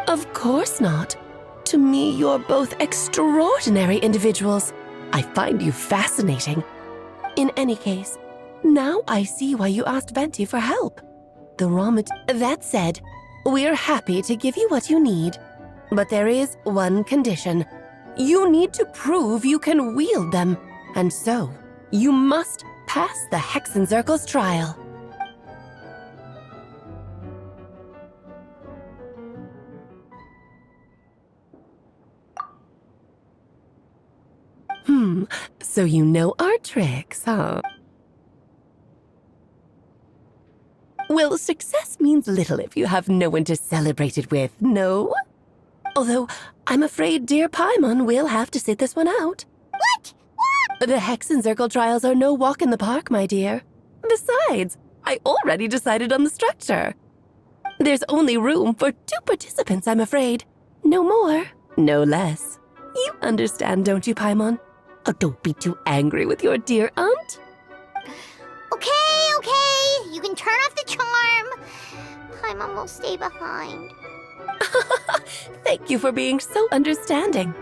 Of course not. To me, you're both extraordinary individuals. I find you fascinating. In any case, now I see why you asked Venti for help. The That said, we're happy to give you what you need. But there is one condition. You need to prove you can wield them. And so, you must pass the Hexenzirkel's trial. So you know our tricks, huh? Well, success means little if you have no one to celebrate it with, no? Although, I'm afraid dear Paimon will have to sit this one out. What? The Hexenzirkel trials are no walk in the park, my dear. Besides, I already decided on the structure. There's only room for 2 participants, I'm afraid. No more, no less. You understand, don't you, Paimon? Oh, don't be too angry with your dear aunt. Okay. You can turn off the charm. Paimon will stay behind. Thank you for being so understanding.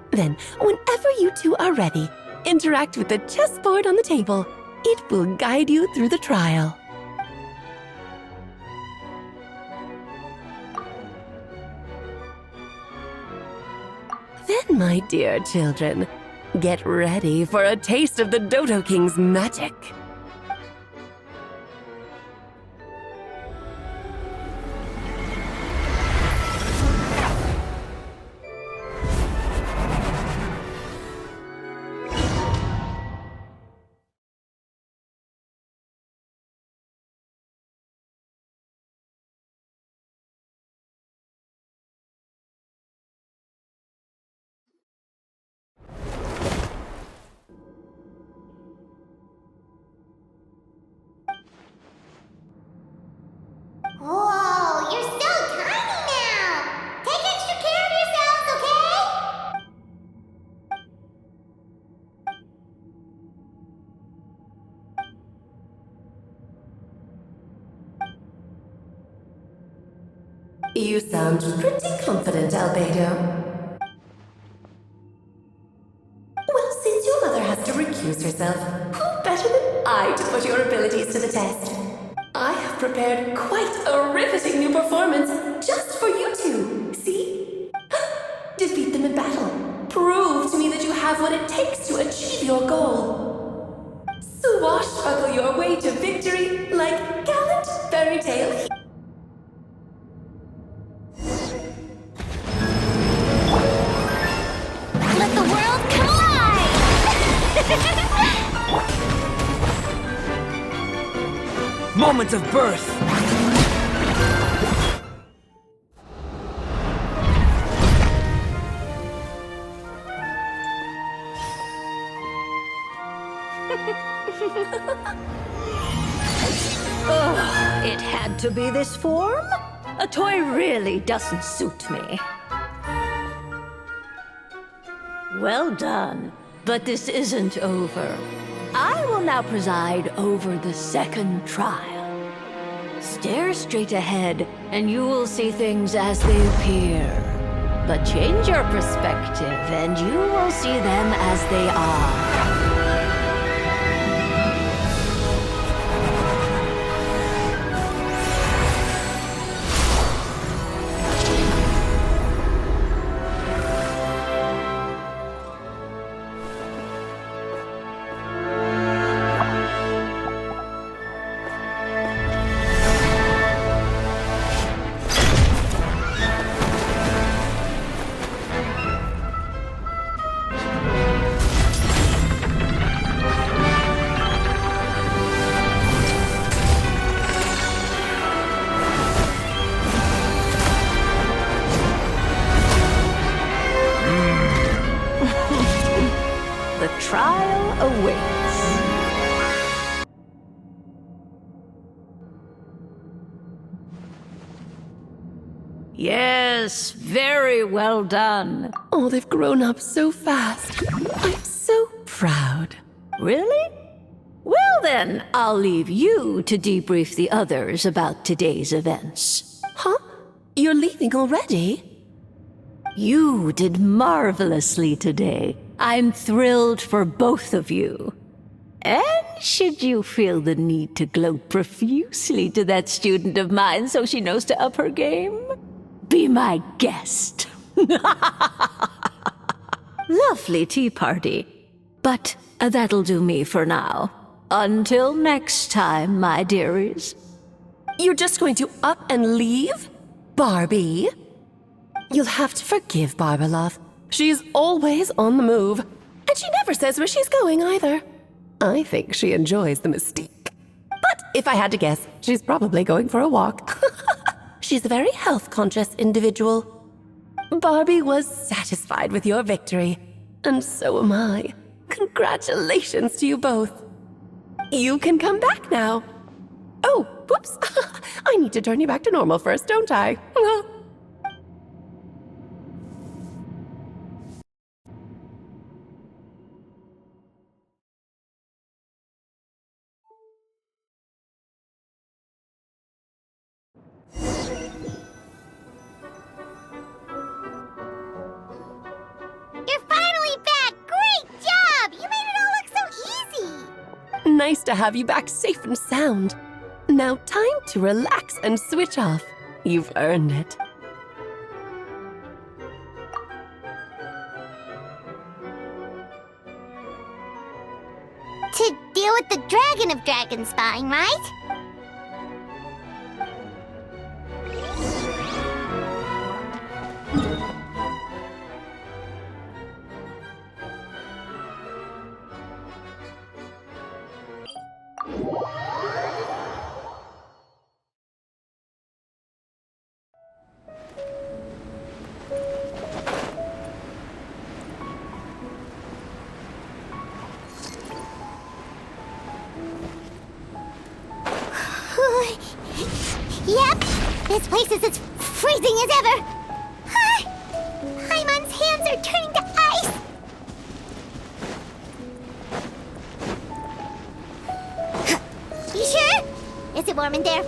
Then, whenever you two are ready, interact with the chessboard on the table. It will guide you through the trial. Then, my dear children, get ready for a taste of the Dodo King's magic. Whoa, you're so tiny now! Take extra care of yourselves, okay? You sound pretty confident, Albedo. Well, since your mother has to recuse herself, who better than I to put your abilities to the test? I have prepared quite a riveting new performance just for you two. See? Defeat them in battle. Prove to me that you have what it takes to achieve your goal. Swashbuckle your way to victory like gallant fairy tale. Let the world collide! Moments of birth! It had to be this form? A toy really doesn't suit me. Well done, but this isn't over. I will now preside over the second trial. Stare straight ahead, and you will see things as they appear. But change your perspective, and you will see them as they are. The trial awaits. Yes, very well done. Oh, they've grown up so fast. I'm so proud. Really? Well then, I'll leave you to debrief the others about today's events. Huh? You're leaving already? You did marvelously today. I'm thrilled for both of you. And should you feel the need to gloat profusely to that student of mine so she knows to up her game, be my guest. Lovely tea party. But that'll do me for now. Until next time, my dearies. You're just going to up and leave? Barbie? You'll have to forgive Barbalov. She's always on the move. And she never says where she's going either. I think she enjoys the mystique. But if I had to guess, she's probably going for a walk. She's a very health-conscious individual. Barbie was satisfied with your victory. And so am I. Congratulations to you both. You can come back now. Oh, whoops. I need to turn you back to normal first, don't I? You're finally back! Great job! You made it all look so easy! Nice to have you back safe and sound. Now time to relax and switch off. You've earned it. To deal with the Dragon of Dragonspine, right? Yep, this place is as freezing as ever. Paimon's hands are turning to ice. You sure? Is it warm in there?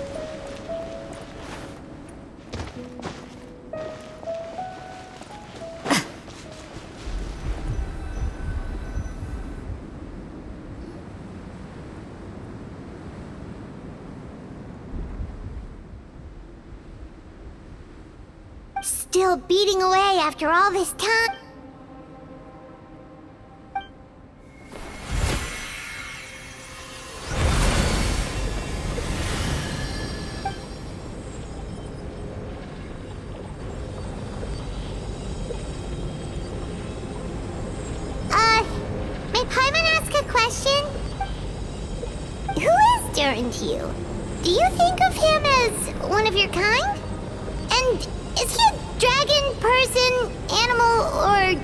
Still beating away after all this time? May Paimon ask a question? Who is Durin to you? Do you think of him as one of your kind? And is he a dragon, person, animal, or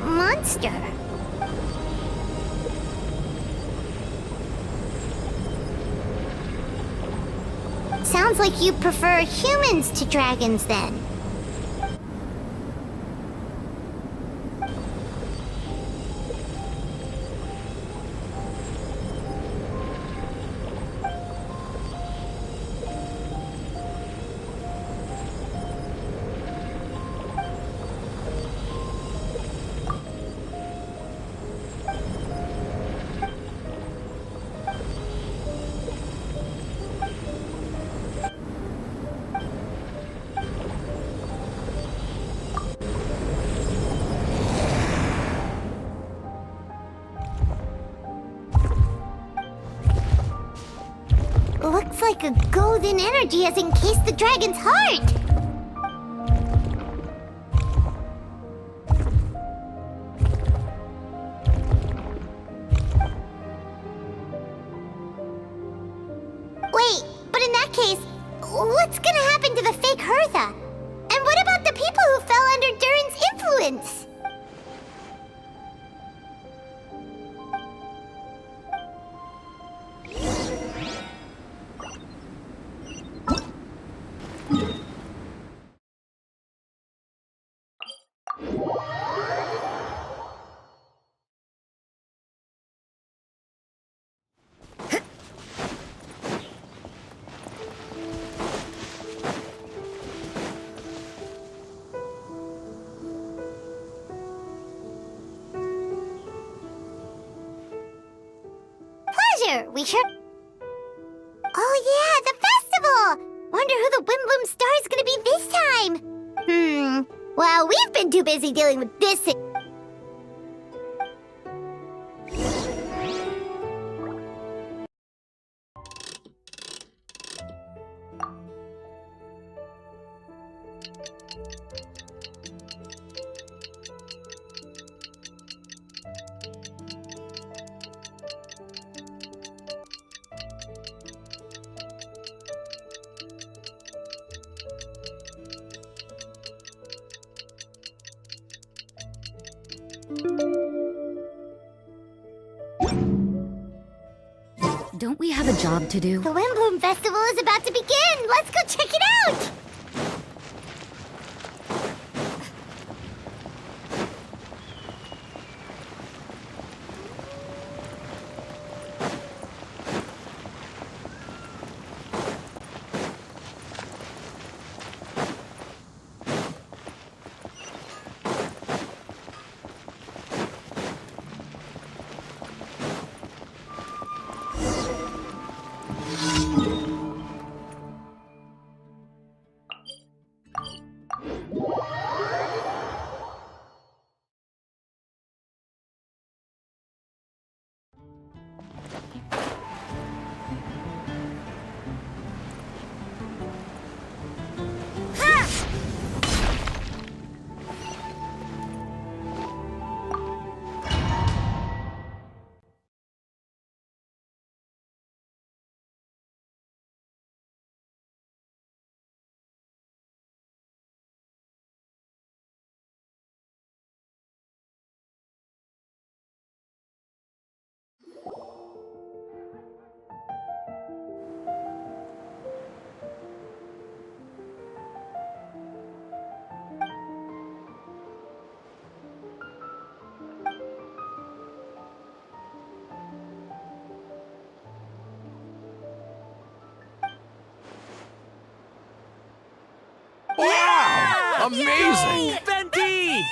monster? Sounds like you prefer humans to dragons, then. Looks like a golden energy has encased the dragon's heart! Wait, but in that case, what's gonna happen to the fake Hertha? And what about the people who fell under Durin's influence? we sure... Oh yeah, the festival! Wonder who the Windblume star is gonna be this time? Well, we've been too busy dealing with this... Don't we have a job to do? The Windblume Festival is about to begin! Let's go check it out! Wow! Amazing! Venti!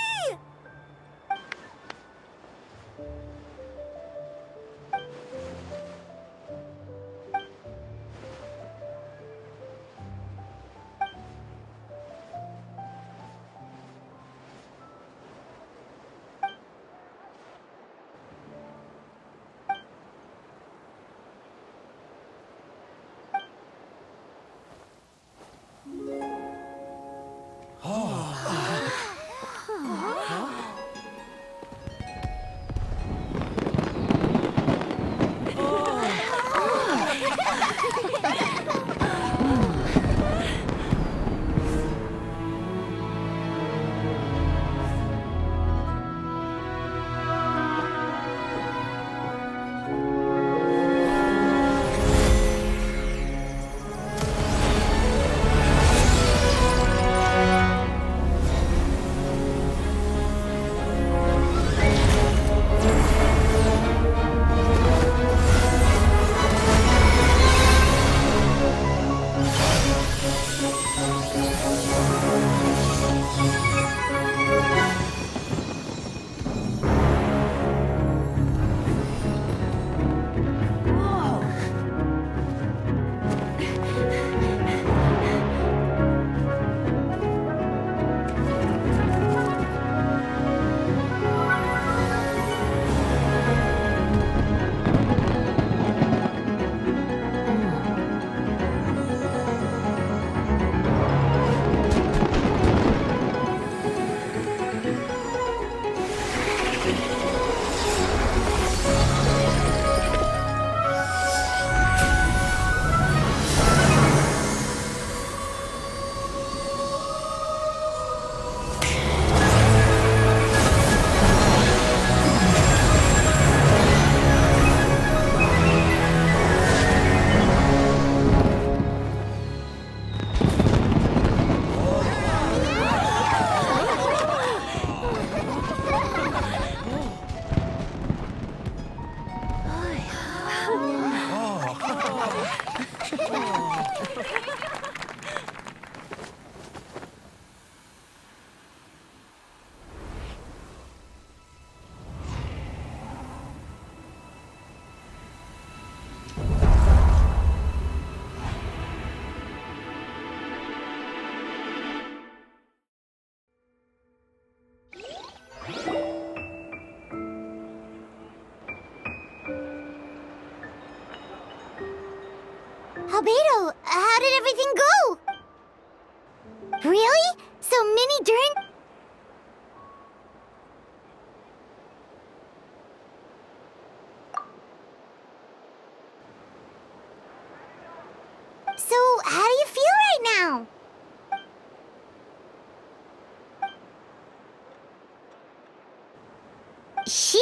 Albedo, how did everything go? Really? So Minnie Durin... So, how do you feel right now? She?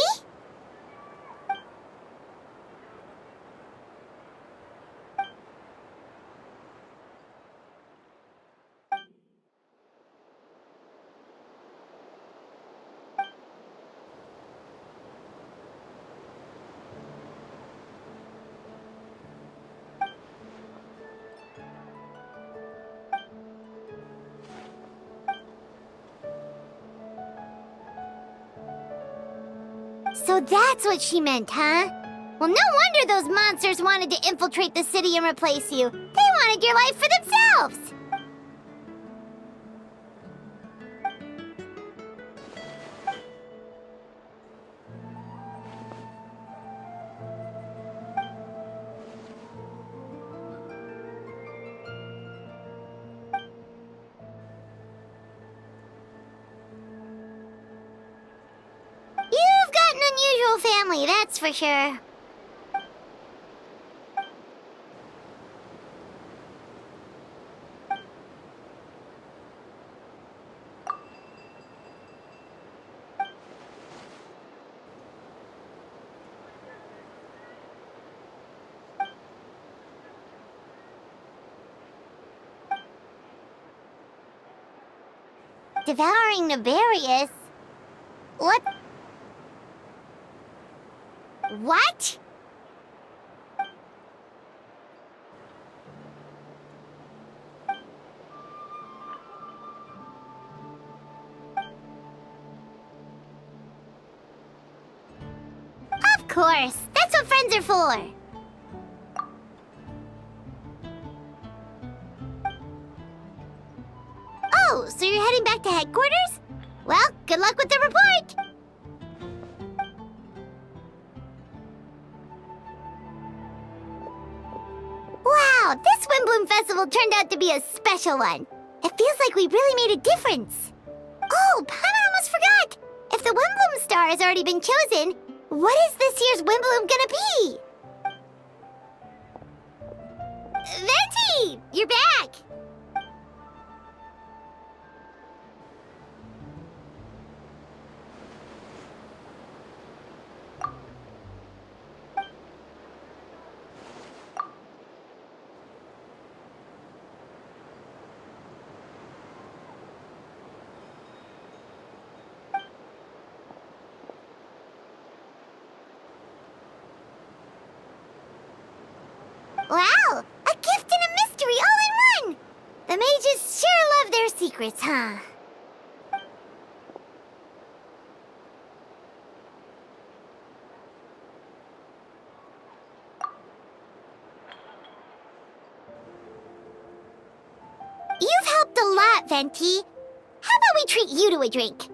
So that's what she meant, huh? Well, no wonder those monsters wanted to infiltrate the city and replace you. They wanted your life for themselves! You've got an unusual family, that's for sure. Devouring Nefarious? What? What? Of course, that's what friends are for. Oh, so you're heading back to headquarters? Well, good luck with the report! Wow, this Windblume Festival turned out to be a special one. It feels like we really made a difference. Oh, I almost forgot! If the Windblume star has already been chosen, what is this year's Windblume gonna be? Venti! You're back! Wow! A gift and a mystery all in one! The mages sure love their secrets, huh? You've helped a lot, Venti. How about we treat you to a drink?